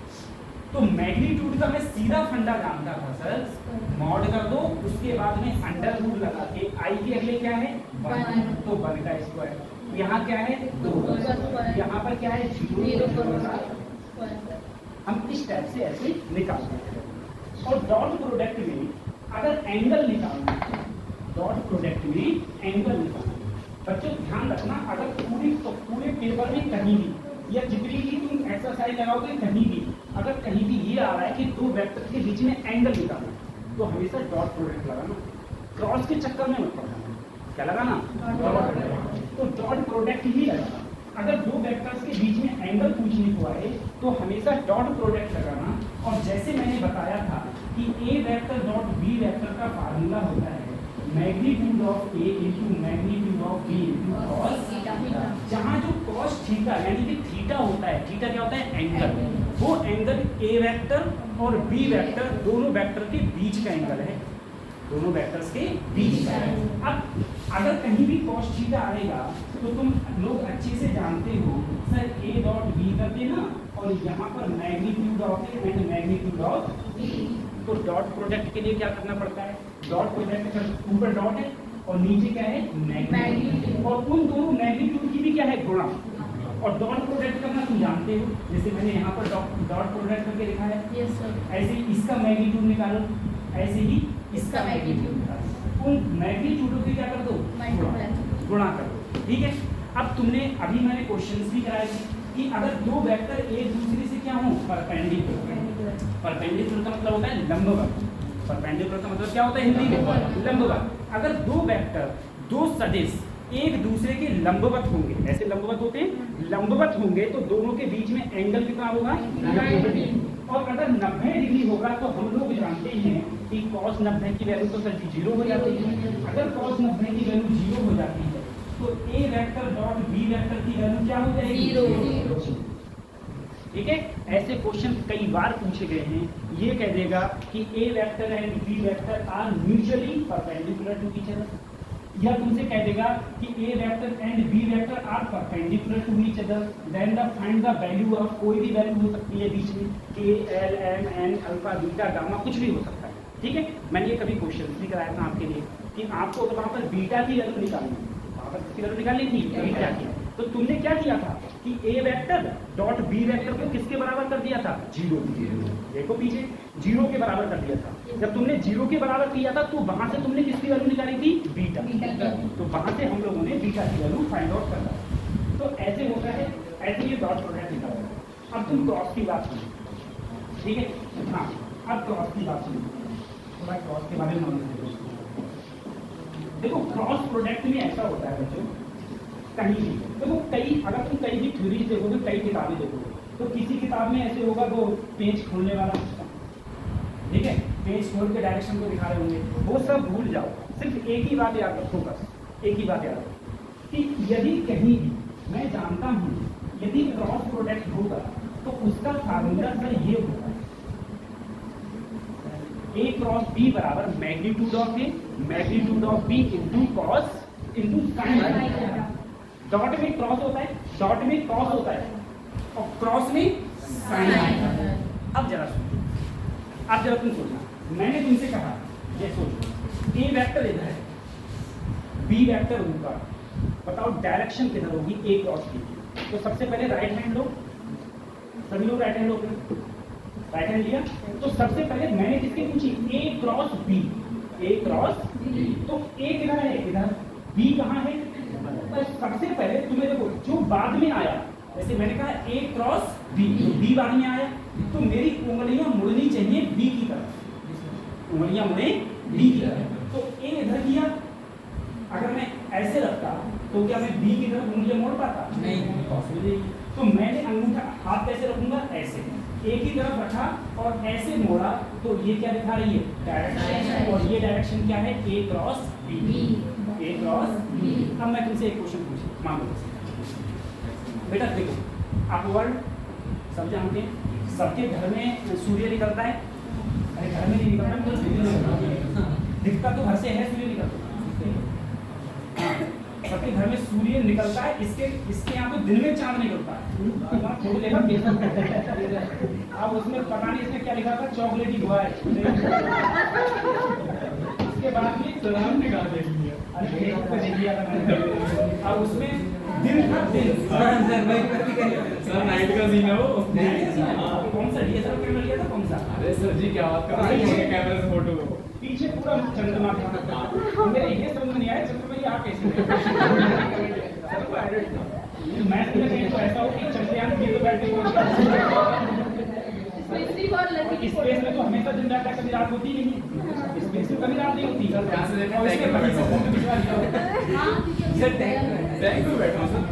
तो मैग्नीट्यूड का मैं सीधा फंडा जानता था सर, मॉड कर दो उसके बाद में अंडर रूट लगा के आई के अगले क्या है 1, तो 1 का स्क्वायर, यहाँ क्या है 2, यहाँ पर क्या है 0, हम इस टाइप से ऐसे निकालते हैं। और डॉट प्रोडक्ट में अगर एंगल निकालना, डॉट प्रोडक्ट में एंगल निकालना, बच्चों ध्यान रखना, अगर पूरे पेपर में कहीं भी या जितनी भी तुम एक्सरसाइज लगाओगे कहीं भी अगर कहीं भी ये आ रहा है कि दो वेक्टर के बीच में एंगल निकालना तो हमेशा डॉट प्रोडक्ट लगाना, क्रॉस के चक्कर में मत पड़ना, क्या लगाना, तो डॉट प्रोडक्ट ही लगाना। अगर दो वेक्टर्स के बीच में एंगल पूछने को आए तो हमेशा डॉट प्रोडक्ट लगाना। और जैसे मैंने बताया था कि A vector dot B vector का फार्मूला होता है magnitude of A into magnitude of B into cos theta, जहां जो कॉस थीटा यानी कि थीटा होता है, थीटा क्या होता है एंगल, वो एंगल ए वेक्टर और बी वेक्टर दोनों वेक्टर के बीच का एंगल है। दोनों वेक्टर्स के बीच का है। अब अगर कहीं भी cos थीटा आएगा तो तुम लोग अच्छे से जानते हो सर a डॉट b करते ना, और यहाँ पर magnitude of a and magnitude of b, तो डॉट प्रोडक्ट के लिए क्या करना पड़ता है, डॉट प्रोडक्ट का ऊपर डॉट है और नीचे क्या है मैग्नीट्यूड, और उन दोनों मैग्नीट्यूड की भी क्या है गुणा, और डॉट प्रोडक्ट करना तुम जानते हो, जैसे मैंने यहाँ पर डॉट प्रोडक्ट करके लिखा है, यस सर। ऐसे ही इसका मैग्नीट्यूड निकालो, ऐसे ही इसका मैग्नीट्यूड निकालो, उन मैग्नीट्यूडों की क्या कर दो मल्टीप्लाई गुणा कर दो, ठीक है। अब तुमने अभी मैंने क्वेश्चंस भी कराए थे कि अगर दो वेक्टर एक दूसरे से क्या हो परपेंडिकुलर, परपेंडिकुलर का मतलब होता है लंबवत, परपेंडिकुलर का मतलब क्या होता है हिंदी में लंबवत। अगर दो वेक्टर दो सदिश एक दूसरे के लंबवत होंगे, ऐसे लंबवत होते हैं, लंबवत होंगे तो दोनों के बीच में एंगल कितना होगा 90 डिग्री, और अगर 90 डिग्री होगा तो हम लोग जानते हैं कि cos 90 की वैल्यू तो सर जीरो हो जाती है। अगर cos 90 की वैल्यू जीरो हो जाती है तो a vector dot b vector की वैल्यू क्या हो जाएगी जीरो। ठीक है। ऐसे क्वेश्चन कई बार पूछे गए हैं, ये कह देगा कि a vector and b vector are mutually perpendicular to each other, या तुमसे कह देगा कि a vector and b vector are perpendicular to each other, then the find the value of, कोई भी वैल्यू हो सकती है बीच में, k l m n alpha beta gamma कुछ भी हो सकता है, ठीक है। मैंने ये कभी क्वेश्चन भी कराया था आपके लिए कि आपको अगर वहाँ पर बीटा की वैल्यू निकालनी, वहाँ पर किसकी वैल्यू निकालनी थी बीटा की, तो तुमने क्या किया था कि a vector dot b vector को किसके बराबर कर दिया था, जीरो, देखो पीछे जीरो के बराबर कर दिया था। जब तुमने जीरो के बराबर किया था तो वहां से तुमने किसकी वैल्यू निकाली थी बीटा, तो वहां से हम लोगों ने बीटा की वैल्यू फाइंड आउट करना। तो ऐसे होता है, ऐसे ये डॉट प्रोडक्ट निकाला। अब तुम क्रॉस की बात सुनो, ठीक है। हाँ, अब क्रॉस की बात सुनो, थोड़ा क्रॉस के बारे में नॉलेज देखो। क्रॉस प्रोडक्ट में ऐसा होता है बच्चों, कहीं भी देखो, कई अगर तुम कई भी थ्योरीज देखोगे, कई किताबें देखोगे, तो किसी किताब में ऐसे होगा वो पेज खोलने वाला, ठीक है, पेज खोल के डायरेक्शन को दिखा रहे होंगे, वो सब भूल जाओ, सिर्फ एक ही बात याद रखो, बस एक ही बात याद रखो कि यदि कहीं भी मैं जानता हूँ यदि क्रॉस प्रोडक्ट होगा तो उसका फार्मूला सर ये होगा, a क्रॉस b बराबर magnitude of a magnitude of b into cos into sine. Dot में क्रॉस होता है, डॉट में क्रॉस होता है और क्रॉस में साइन। अब जरा सुनो, अब जरा तुम सोचना, मैंने तुमसे कहा ये सोचो, a वेक्टर इधर है, b वेक्टर ऊपर, बताओ डायरेक्शन किधर होगी a क्रॉस b। तो सबसे पहले राइट हैंड लो, सभी लोग राइट हैंड लो, राइट हैंड लिया। तो सबसे पहले मैंने किसकी पूछी, a cross b, a cross b, तो a किधर है इधर, b कहाँ है। तो सबसे पहले तुम्हें देखो जो बाद में आया, जैसे मैंने कहा a क्रॉस b, b बाद में आया, तो मेरी उंगलियां मुड़नी चाहिए b की तरफ, उंगलियां मुड़े b की तरफ। तो a इधर किया, अगर मैं ऐसे रखता तो क्या मैं b की तरफ उंगलियां मोड़ पाता, नहीं। तो मैंने अंगूठा हाथ कैसे रखूंगा, ऐसे एक ही तरफ रखा और ऐसे मोड़ा, तो ये क्या दिखा रही है डायरेक्शन, और ये डायरेक्शन क्या है a cross b, a cross b। अब मैं तुमसे एक क्वेश्चन पूछूं, मान लो बेटा देखो, अपवर्ड सब जानते हैं, सबके घर में सूर्य निकलता है, अरे घर में नहीं निकलता, दिखता तो घर से है सूर्य निकलता, सबके घर में सूर्य निकलता है, इसके यहाँ तो दिन में चांद निकलता है, थोड़ी देर अब उसमें पता नहीं इसमें क्या लिखा था, चॉकलेटी बॉय, उसके बाद में सलाम निकाल देंगे, अरे देख लिया था मैंने, अब उसमें दिन था, दिन सर नाइट का सीन है वो, कौन सा डीएसएलआर कैमरा लिया था, कौन सा, अरे सर जी क्या बात कर रहे हैं, कैमरे से फोटो को पीछे पूरा चंद्रमा था, मेरे ये समझ में नहीं आया चंद्रमा ये आ कैसे मैं तो ऐसा हो कि चंद्रयान भी तो बैठे स्पेस में तो हमेशा दिन रात कभी रात होती नहीं है, स्पेस में कभी रात नहीं होती सर टैंक पे बैठा हूं सर।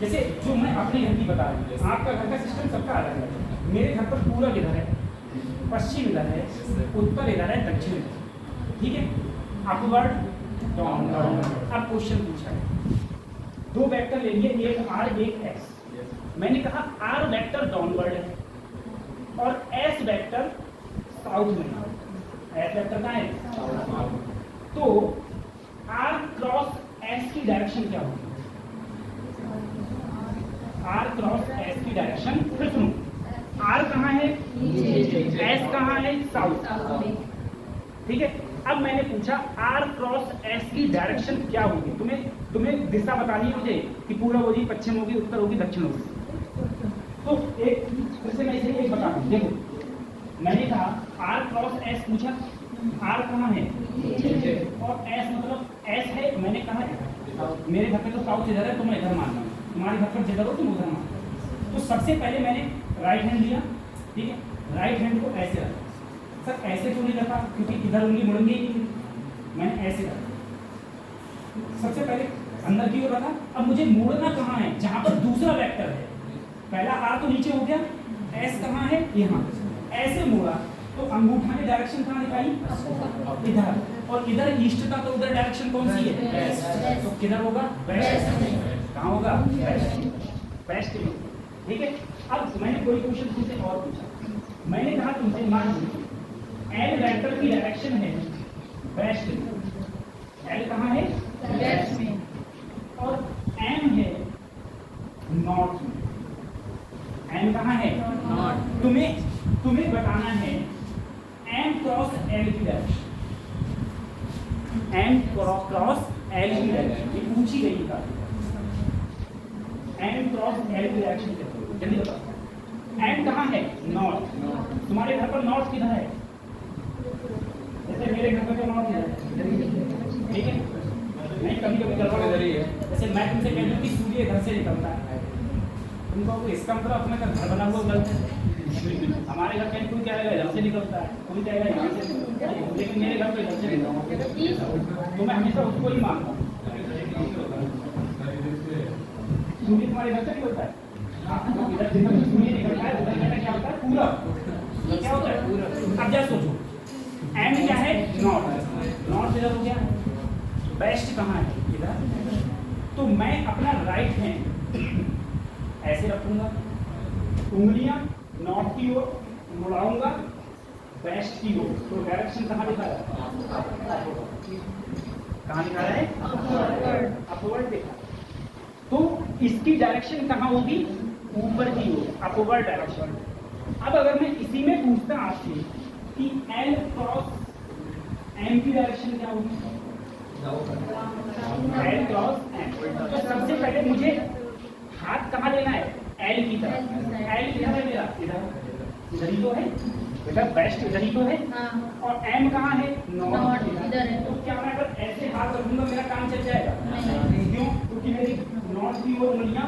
जैसे जो मैं अपने घर की बता रही हूँ, आपका घर का सिस्टम सबका अलग है। मेरे घर पर पूरब इधर है, पश्चिम इधर है, उत्तर इधर है, दक्षिण इधर, ठीक है, अपवर्ड डाउनवर्ड। अब क्वेश्चन पूछा है, दो वेक्टर ले लिए, एक r एक x, मैंने कहा r वेक्टर डाउनवर्ड है, और एस वेक्टर साउथ में, एस वेक्टर कहाँ है? तो आर क्रॉस एस की डायरेक्शन क्या होगी? आर क्रॉस एस की डायरेक्शन, फिर सुनो, आर कहाँ है? एस कहाँ है? साउथ, ठीक है। अब मैंने पूछा आर क्रॉस एस की डायरेक्शन क्या होगी, तुम्हें दिशा बतानी है मुझे कि पूर्व होगी, पश्चिम होगी, उत्तर होगी, दक्षिण होगी। तो एक फिर से मैं इसे एक बता दूं, देखो मैंने कहा आर क्रॉस एस पूछा, आर कहाँ है? और एस मतलब एस है, मैंने कहा मेरे घर पे तो साउथ इधर है, तो मैं इधर मानना हूँ, तुम्हारे घर पर जिधर हो तुम उधर मानो। तो सबसे पहले मैंने राइट हैंड लिया, ठीक है, राइट हैंड को ऐसे रखा। सर ऐसे क्यों नहीं रखा? क्योंकि इधर उंगली मुड़ेंगी ही नहीं, मैंने ऐसे रखा। सबसे पहले अंदर की ओर रखा। अब मुझे मोड़ना कहाँ है? जहाँ पर दूसरा वेक्टर है। पहला आर तो नीचे हो गया, एस कहाँ है? यहाँ। ऐसे मोड़ा तो अंगूठा ने डायरेक्शन कहाँ दिखाई? इधर, और इधर ईस्ट था तो उधर डायरेक्शन कौन सी है? वेस्ट। तो किधर होगा? वेस्ट। कहाँ होगा? वेस्ट में, ठीक है। अब मैंने कोई क्वेश्चन तुमसे और पूछा, मैंने कहा तुमसे मान लो एल वेक्टर की डायरेक्शन है वेस्ट में, एल कहाँ है? वेस्ट में, और एम है नॉर्थ में। एम कहाँ है? नॉर्थ। तुम्हें बताना है एम क्रॉस एल की डायरेक्शन, एम क्रॉस एल की डायरेक्शन, ये पूछी गई था। एम क्रॉस एल की डायरेक्शन क्या है? जल्दी बताओ। एम कहाँ है? नॉर्थ। तुम्हारे घर पर नॉर्थ किधर है? जैसे मेरे घर पर नॉर्थ है, ठीक है। नहीं कभी कभी गड़बड़ इधर ही है। जैसे मैं तुमसे कह दूं कि सूर्य घर से निकलता है, तुम कहोगे इसका मतलब अपने का घर बना हुआ गलत है। हमारे घर में कोई कहेगा इधर से निकलता है, कोई कहेगा यहाँ से निकलता है, लेकिन मेरे घर पे इधर से निकलता, तो मैं हमेशा उसको ही मानता हूँ। सूर्य तुम्हारे घर से निकलता है, इधर सूर्य निकलता है, उधर क्या होता है? पूरब। क्या होता है? पूरब। अब जरा सोचो, एम क्या है? नॉर्थ। नॉर्थ इधर हो गया, वेस्ट कहाँ है? इधर। तो मैं अपना राइट हैंड ऐसे रखूंगा, उंगलियां नॉर्थ की ओर मुड़ाऊंगा, वेस्ट की ओर, तो डायरेक्शन कहाँ दिखा रहा है? कहाँ दिखा रहा है? अपवर्ड दिखा। तो इसकी डायरेक्शन कहाँ होगी? ऊपर की ओर, अपवर्ड डायरेक्शन। अब अगर मैं इसी में पूछता आपसे कि एल क्रॉस एम की डायरेक्शन क्या होगी? L cross M. तो सबसे पहले मुझे हाथ कहाँ लेना है? एल की तरफ। एल किधर है मेरा? इधर ही तो है बेटा, वेस्ट इधर ही तो है। और एम कहाँ है? नॉर्थ इधर है। तो क्या मैं अगर ऐसे हाथ रखूंगा मेरा काम चल जाएगा? क्यों? क्योंकि मेरी नॉर्थ की ओर उंगलियां,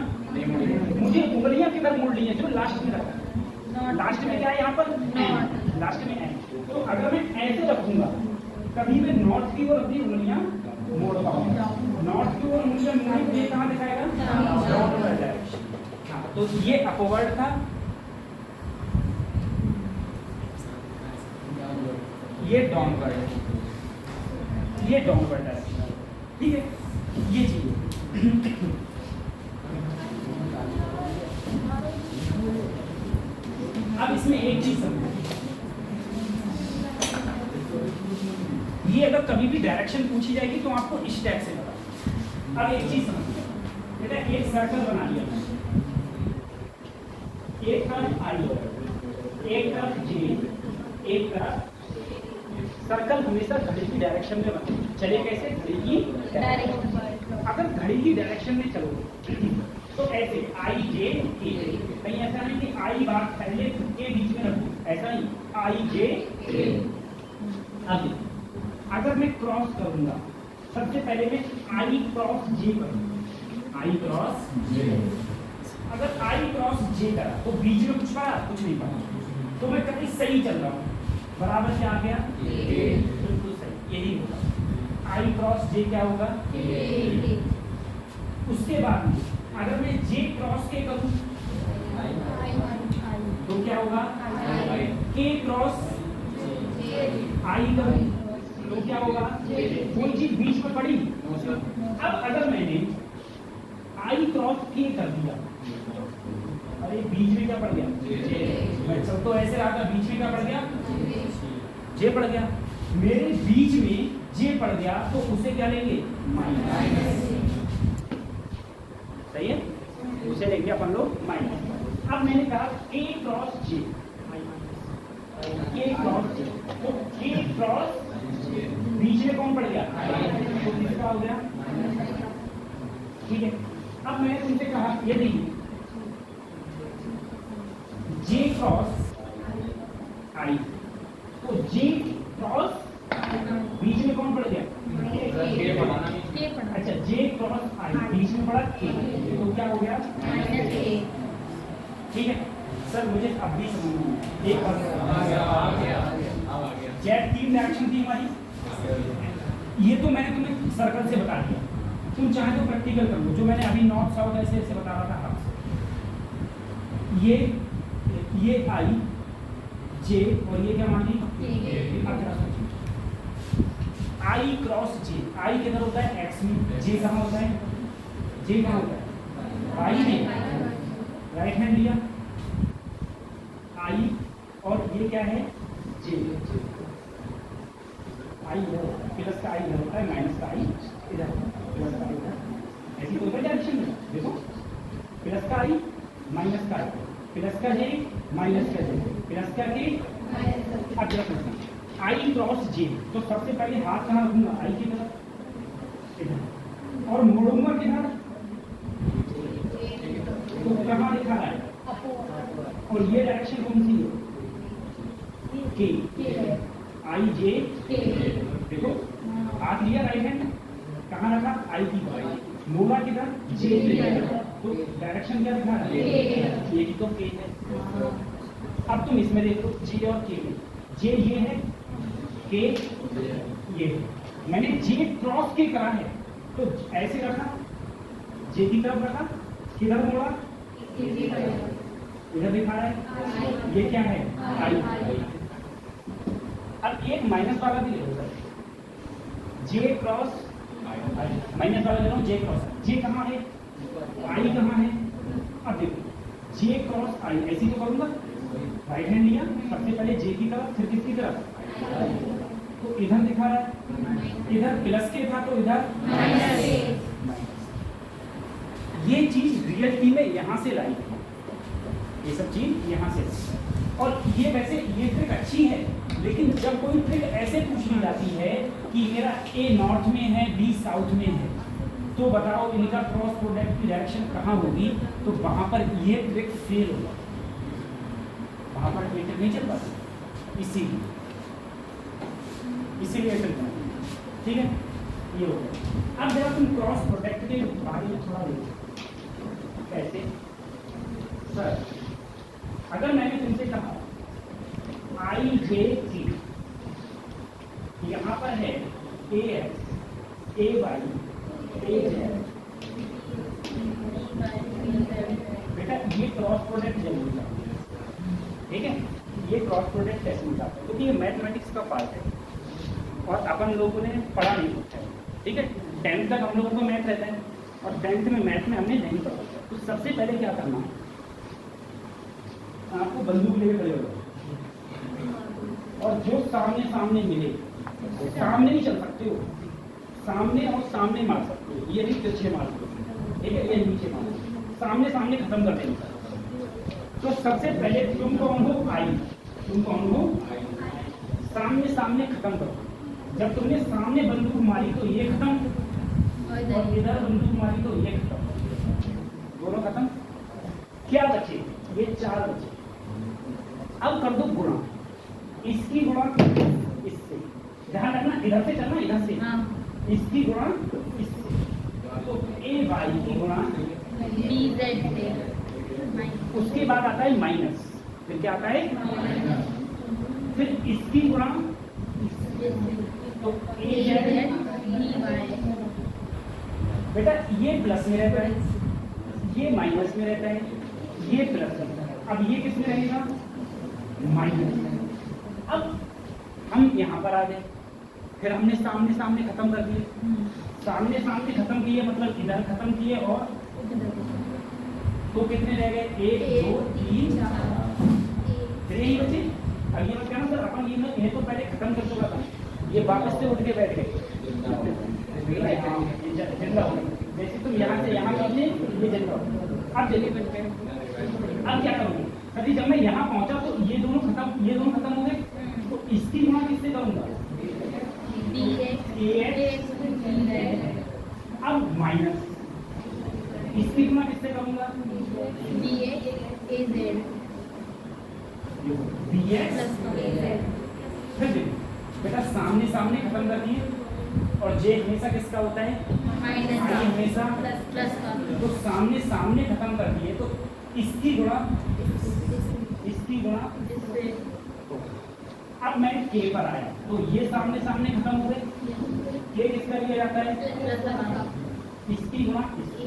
मुझे उंगलियां किधर मोड़ ली है? जो लास्ट में रखा, लास्ट में क्या है यहाँ पर? लास्ट में एम। तो अगर मैं ऐसे रखूंगा कभी मैं नॉर्थ की ओर अपनी उंगलियां मोड़ पाऊंगा। नॉर्थ की ओर उंगलियां मोड़ी, ये कहाँ दिखाएगा? Downward direction. हाँ, तो ये अपवर्ड था, ये डाउनवर्ड है, ये डाउनवर्ड डायरेक्शन, ठीक है। ये चीज अब इसमें एक चीज समझो, ये अगर कभी भी डायरेक्शन पूछी जाएगी तो आपको इस टाइप से बता। अब एक चीज समझिए बेटा, एक सर्कल बना लिया मैंने, एक तरफ आई, एक तरफ जे, एक तरफ। सर्कल हमेशा घड़ी की डायरेक्शन में बने, चले कैसे? घड़ी की डायरेक्शन। अगर घड़ी की डायरेक्शन में चलोगे तो ऐसे आई जे के, कहीं ऐसा नहीं कि आई बार पहले के बीच में रखूं, ऐसा नहीं, आई जे के। अब अगर मैं क्रॉस करूंगा, सबसे पहले मैं आई क्रॉस जे करूंगा, आई क्रॉस जे। अगर आई क्रॉस जे करा तो बीच में कुछ पड़ा? कुछ नहीं पड़ा। तो मैं कभी सही चल रहा हूँ, बराबर क्या आ गया? बिल्कुल सही, यही होगा। आई क्रॉस जे क्या होगा? उसके बाद अगर मैं जे क्रॉस के करूं तो क्या होगा? के क्रॉस आई करूं तो क्या होगा? कोई चीज बीच में पड़ी। अब अगर मैंने आई क्रॉस के कर दिया, अरे बीच में क्या पड़ गया? मैं कैंसल। तो ऐसे रहा था, बीच में क्या पड़ गया, जे पड़ गया। मेरे बीच में जे पड़ गया तो उसे क्या लेंगे, माइनस। सही है, उसे लेंगे अपन लोग माइनस। अब मैंने कहा ए क्रॉस जे, ए क्रॉस जे, तो ए क्रॉस बीच में कौन पड़ गया, तो किसका हो गया, ठीक है। अब मैंने तुमसे कहा ये देखिए जे क्रॉस आई, तो जे क्रॉस बीच में कौन पड़ गया, अच्छा जे क्रॉस आई बीच में पड़ा के, तो क्या हो गया, ठीक है। सर मुझे अब भी समझ में एक जेड 3 डायरेक्शन थी हमारी, ये तो मैंने तुम्हें सर्कल से बता दिया, तुम चाहे तो प्रैक्टिकल कर लो, जो मैंने अभी नॉर्थ साउथ ऐसे ऐसे बता रहा था आपसे। ये आई जे और ये क्या मान ली, आई क्रॉस जे, आई किधर होता है एक्स में, जे कहाँ होता है, जे कहाँ होता है वाई में, राइट हैंड लिया आई, और ये क्या है जे, आई इधर होता है, प्लस का आई इधर होता है, माइनस का आई इधर, प्लस का आई इधर, ऐसी कोई भी डायरेक्शन में देखो, प्लस का आई माइनस का आई, प्लस का जे माइनस का जे, प्लस का के, अब जरा सोचना आई क्रॉस जे, तो सबसे पहले हाथ कहाँ रखूंगा, आई की तरफ इधर, और मोड़ूंगा किधर, तो कहाँ लिखा है, और ये डायरेक्शन कौन सी है, के, आई जे, देखो हाथ लिया राइट हैंड, कहाँ रखा, आई की तरफ, मोड़ा किधर, जे की तरफ, तो डायरेक्शन क्या दिखा रहा है, ये भी तो के है। अब तुम इसमें देखो जे और के में, जे ये है, के ये है, मैंने जे क्रॉस के करा है, तो ऐसे रखा, जे की तरफ रखा, किधर मोड़ा, इधर दिखा रहा है, ये क्या है आई। अब एक माइनस वाला भी ले लो सर, जे क्रॉस माइनस वाला ले लो, जे क्रॉस, जे कहाँ है, आई कहाँ है, अब देखो जे क्रॉस आई, ऐसी तो करूंगा, राइट हैंड लिया, सबसे पहले जे की तरफ, फिर किसकी तरफ, तो इधर दिखा रहा है, इधर प्लस के था तो इधर माइनस। ये चीज रियलिटी में यहाँ से लाई, ये सब चीज यहाँ से, और ये वैसे ये ट्रिक अच्छी है, लेकिन जब कोई ट्रिक ऐसे पूछ ली जाती है कि मेरा ए नॉर्थ में है, बी साउथ में है, तो बताओ इनका क्रॉस प्रोडक्ट की डायरेक्शन कहाँ होगी, तो वहां पर ये ट्रिक फेल होगा, वहां पर ये ट्रिक नहीं चल पाती, इसीलिए ट्रिक बना, ठीक है, ये हो गया। अब जरा तुम क्रॉस प्रोडक्ट के बारे में थोड़ा देखो, कैसे सर, अगर मैंने तुमसे कहा आई जे सी, यहाँ पर है ए एक्स, ए वाई, ए जेड, बेटा ये क्रॉस प्रोडक्ट जरूर चाहिए, ठीक है, ये क्रॉस प्रोडक्ट कैसे निकालते हैं, क्योंकि ये मैथमेटिक्स का पार्ट है और अपन लोगों ने पढ़ा नहीं होता है, ठीक है, 10th तक हम लोगों को मैथ रहता है और 10th में मैथ में हमने नहीं पढ़ा, तो सबसे पहले क्या करना है, आपको बंदूक लेके खड़े हो और जो सामने सामने मिले, सामने नहीं चल सकते हो, सामने और सामने मार सकते हो, ये नहीं पीछे मार सकते हो, ठीक है, ये नीचे मार, सामने सामने खत्म कर देंगे। तो सबसे पहले तुम कौन हो, आई, तुम कौन हो, सामने सामने खत्म करो। जब तुमने सामने बंदूक मारी तो ये खत्म, और इधर बंदूक मारी तो ये खत्म, दोनों खत्म। क्या बचे, ये 4 बचे। अब कर दो गुणा, इसकी गुणा इससे, ध्यान रखना इधर से करना, इधर से, इसकी गुणा इससे, तो ए वाई की गुणा बी जेड से, उसके बाद आता है माइनस, फिर क्या आता है, फिर इसकी गुणा, तो ए जेड बी वाई, बेटा ये प्लस में रहता है, ये माइनस में रहता है, ये प्लस रहता है, अब ये किस में रहेगा, माइनस। अब हम यहाँ पर आ गए, फिर हमने सामने सामने खत्म कर दिए, सामने सामने खत्म किए मतलब इधर खत्म किए, और तो कितने रह गए, 1 2 3 4, फिर नहीं बची। अब ये क्या ना सर, अपन ये तो पहले खत्म कर चुका था, ये वापस से उठ के बैठ गए जिंदा हो गए। जैसे तुम यहाँ से यहाँ पहुँचे, ये जिंदा हो। अब देखिए अब क्या करूँगी सर जी, जब मैं यहाँ पहुँचा तो ये दोनों खत्म हो गए, तो इसकी गुणा किससे करूँगा? अब माइनस इसकी गुणा किससे करूँगा? बेटा सामने सामने खत्म कर दिए, और जे हमेशा किसका होता है? हमेशा प्लस का। तो सामने सामने खत्म कर दिए, तो इसकी गुणा अब मैं के पर आया, तो ये सामने सामने खत्म हो गए, के किसका लिया जाता है? इसकी गुणा इसकी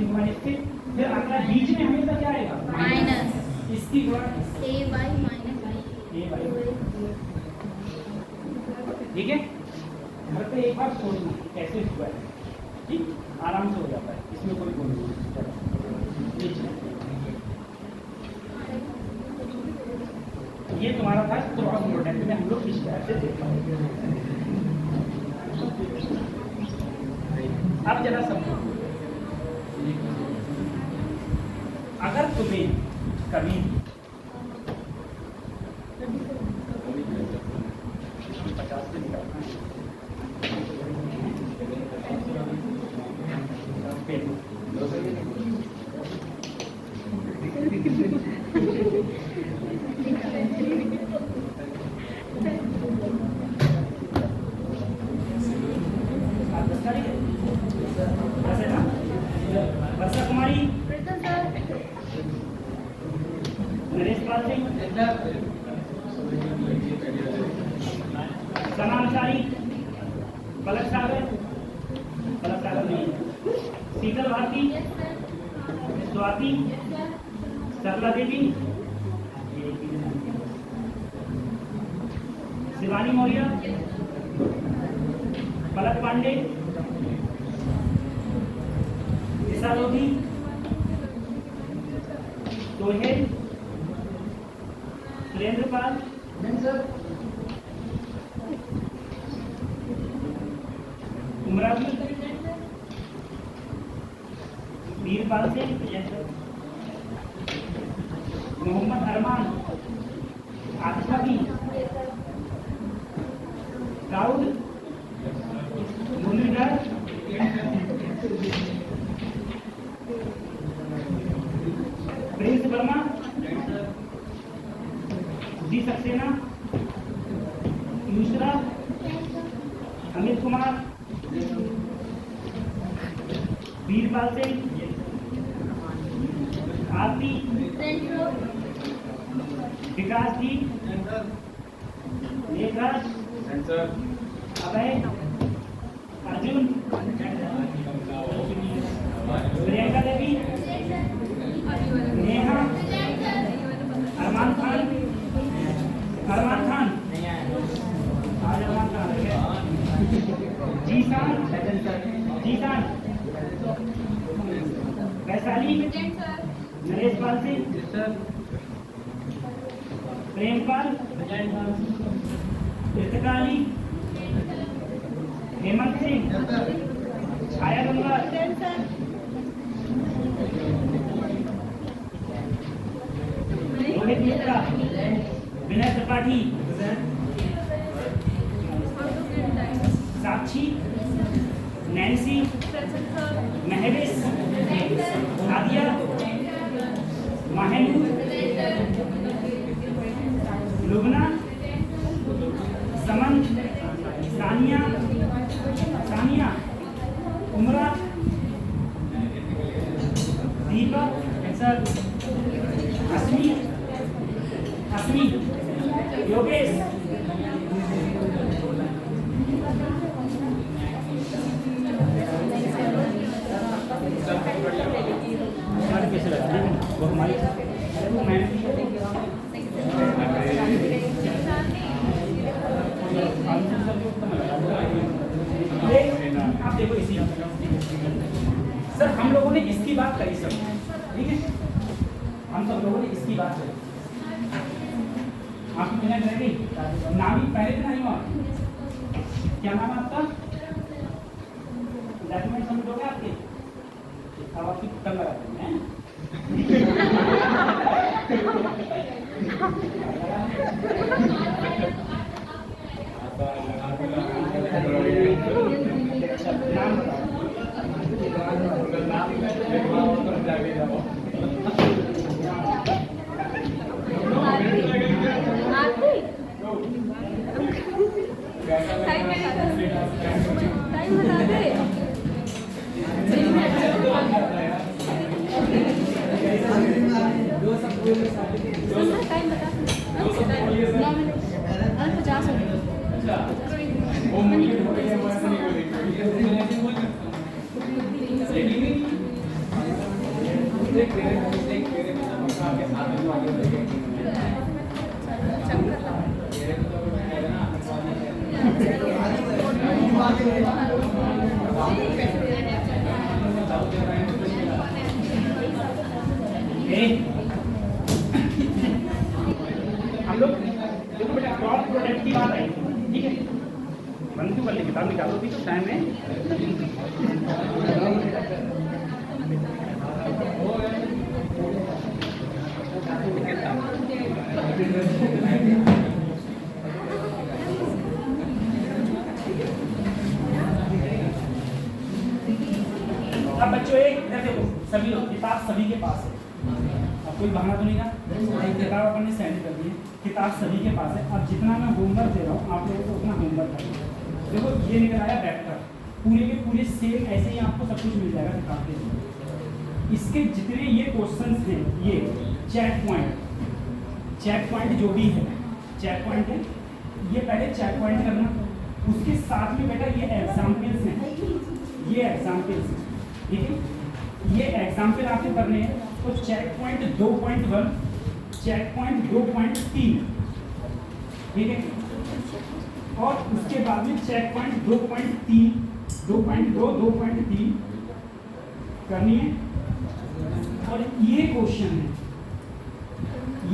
गुणा इसके, फिर अगला बीच में हमेशा क्या आएगा? माइनस इसकी गुणा a by minus A by. ठीक है, घर पे एक बार सोचना कैसे हुआ है, ठीक, आराम से हो जाता है, इसमें कोई बोल नहीं। ये तुम्हारा था क्रॉस प्रोडक्ट में हम लोग इस तरह से देखा। अब जरा समझो, अगर तुम्हें कभी 50 से निकालना वर्षा कुमारी, नरेश पाल सिंह, समानुसारी, पलक सागर नहीं, शीतल भारती, स्वाति, सरला देवी, शिवानी मौर्य, पलक पांडे, दिशा लोधी, सोहेल, सुरेंद्र पाल, उमरावी, वीरपाल सिंह, मोहम्मद अरमान, आतिफा बी, दाऊद, मुरलीधर, प्रिंस वर्मा, जी सक्सेना, मिश्रा, अमित कुमार, वीरपाल सिंह, आरती, विकास जी, मेघराज, अभय, अर्जुन, प्रियंका देवी, नेहा, अरमान खान, आज अरमान खान जीसान, वैशाली, नरेश पाल सिंह, प्रेमपाल, इर्तिकाली, हेमंत सिंह, छाया गंगा, रोहित मिश्रा, विनय त्रिपाठी, साक्षी, नैन्सी, महविश, नादिया, माहिनूर, लुबना, समन, सानिया, उमरा, दीपक, अस्मी, योगेश, कैसे लगा वो हमारी आप देखो इसी सर हम लोगों ने इसकी बात करी सब, ठीक है, हम सब लोगों ने इसकी बात करी। आपकी मिनट रेडी? नाम ही पहले दिन आई हो आप? क्या नाम है आपका? डॉक्यूमेंट सबमिट हो गए आपके? अब आपकी कल लगाते हैं। नाम बताओ। टाइम बता दे। टाइम बता। 9 मिनट 50 हो गए। हम लोग देखो बेटा क्रॉस प्रोडक्ट की बात आई, ठीक है? बंद क्यों कर ली? किताब निकालो भी तो टाइम है। अब बच्चों एक इधर देखो, सभी लोग किताब सभी के पास है। अब कोई बहाना तो नहीं ना? किताब अपन ने सेंड कर दी है, किताब सभी के पास है। अब जितना मैं होमवर्क दे रहा हूँ आप लोगों को उतना होमवर्क करना। देखो ये निकल आया वेक्टर, पूरे के पूरे सेम ऐसे ही आपको सब कुछ मिल जाएगा किताब के अंदर। इसके जितने ये क्वेश्चंस हैं, ये चेक पॉइंट जो भी है, चेक पॉइंट है, ये पहले चेक पॉइंट करना। उसके साथ में बेटा ये एग्जाम्पल्स हैं, ये एग्जाम्पल्स हैं, ठीक है? ये एग्जाम्पल आपको करने हैं। तो चेक पॉइंट 2.1, चेक पॉइंट 2.3, ठीक है? और उसके बाद में चेक पॉइंट 2.3, 2.2, 2.3 करनी है। और ये क्वेश्चन है,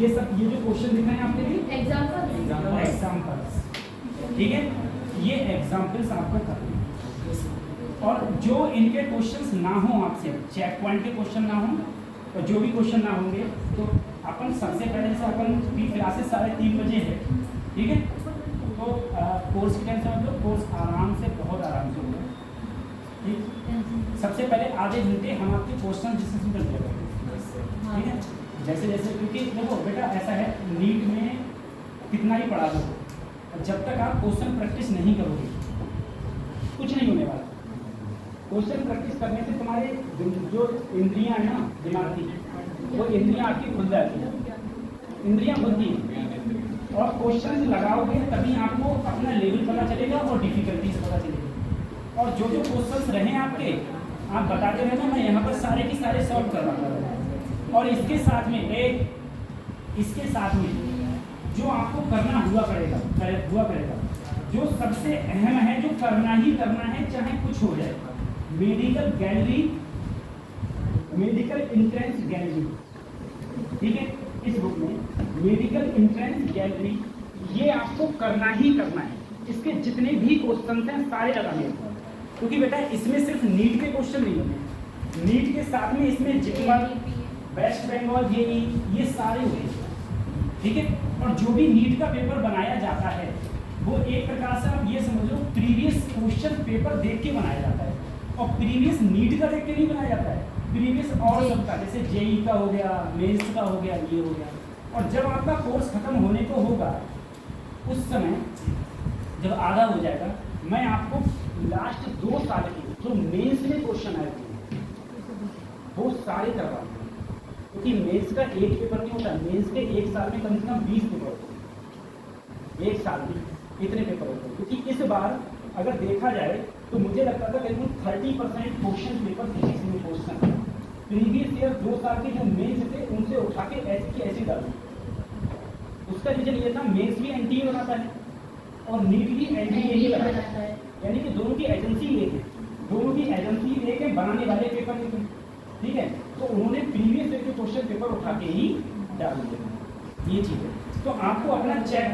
ये सब ये जो क्वेश्चन दिख रहे हैं आपके लिए एग्जाम्पल्स, ठीक है? ये एग्जाम्पल्स आपको करने हैं। और जो इनके क्वेश्चंस ना हो आपसे, चेक पॉइंट के क्वेश्चन ना हो और जो भी क्वेश्चन ना होंगे, तो अपन सबसे पहले से अपन भी क्लासेस 3:30 बजे है, ठीक है? तो कोर्स की टेंशन मतलब कोर्स आराम से, बहुत आराम से होगा, ठीक? सबसे पहले आधे घंटे हम आपके क्वेश्चन डिस्कशन कर देंगे, ठीक है? जैसे जैसे, क्योंकि देखो बेटा ऐसा है, नीट में कितना ही पढ़ा दो, जब तक आप क्वेश्चन प्रैक्टिस नहीं करोगे कुछ नहीं होने वाला। क्वेश्चन प्रैक्टिस करने से तुम्हारे जो इंद्रियां हैं ना दिमाग की, वो इंद्रियां आपकी खुल जाती हैं, इंद्रियां खुलती हैं। और क्वेश्चन लगाओगे तभी आपको अपना लेवल पता चलेगा और डिफिकल्टीज पता चलेगी। और जो जो क्वेश्चंस रहे आपके, आप बताते रहना, मैं यहाँ पर सारे के सारे सॉल्व करवाऊंगा। और इसके साथ में इसके साथ में जो आपको करना हुआ करेगा, जो सबसे अहम है, जो करना ही करना है चाहे कुछ हो जाए, medical gallery, medical entrance gallery, ठीक है? इस बुक में मेडिकल एंट्रेंस गैलरी, ये आपको करना ही करना है। इसके जितने भी क्वेश्चन हैं सारे लगाने हैं, क्योंकि बेटा इसमें सिर्फ नीट के क्वेश्चन नहीं होते, नीट के साथ में इसमें जितने वेस्ट बंगाल जेईई ये सारे हुए, ठीक है? और जो भी नीट का पेपर बनाया जाता है वो एक प्रकार से आप ये समझ लो प्रीवियस क्वेश्चन पेपर देख के बनाया जाता है। और प्रीवियस नीट का देख के नहीं बनाया जाता है, प्रीवियस और सबका, जैसे जेईई का हो गया, मेंस का हो गया, ये हो गया। और जब आपका कोर्स खत्म होने को होगा, उस समय जब आधा हो जाएगा, मैं आपको लास्ट 2 साल के जो मेंस में क्वेश्चन आए थे वो सारे करवा दूँगा, क्योंकि मेंस का एक पेपर नहीं होता, मेंस के एक साल में कम से कम 20 पेपर होते हैं, एक साल में इतने पेपर होते हैं। क्योंकि इस बार अगर देखा जाए तो मुझे लगता था करीब 30% क्वेश्चन पेपर फिजिक्स में क्वेश्चन प्रीवियस ईयर 2 साल के जो मेंस थे उनसे उठा के ऐसी की ऐसी डाली। उसका रीजन ये था, मेंस भी एनटीए बनाता है और नीट भी एनटीए ही बनाता है, यानी कि दोनों की एजेंसी एक है, दोनों की एजेंसी एक है, बनाने वाले पेपर एक है, ठीक है? तो उन्होंने प्रीवियस ईयर के क्वेश्चन पेपर उठा के ही डाल देना, ये चीज़ है। तो आपको अपना चेक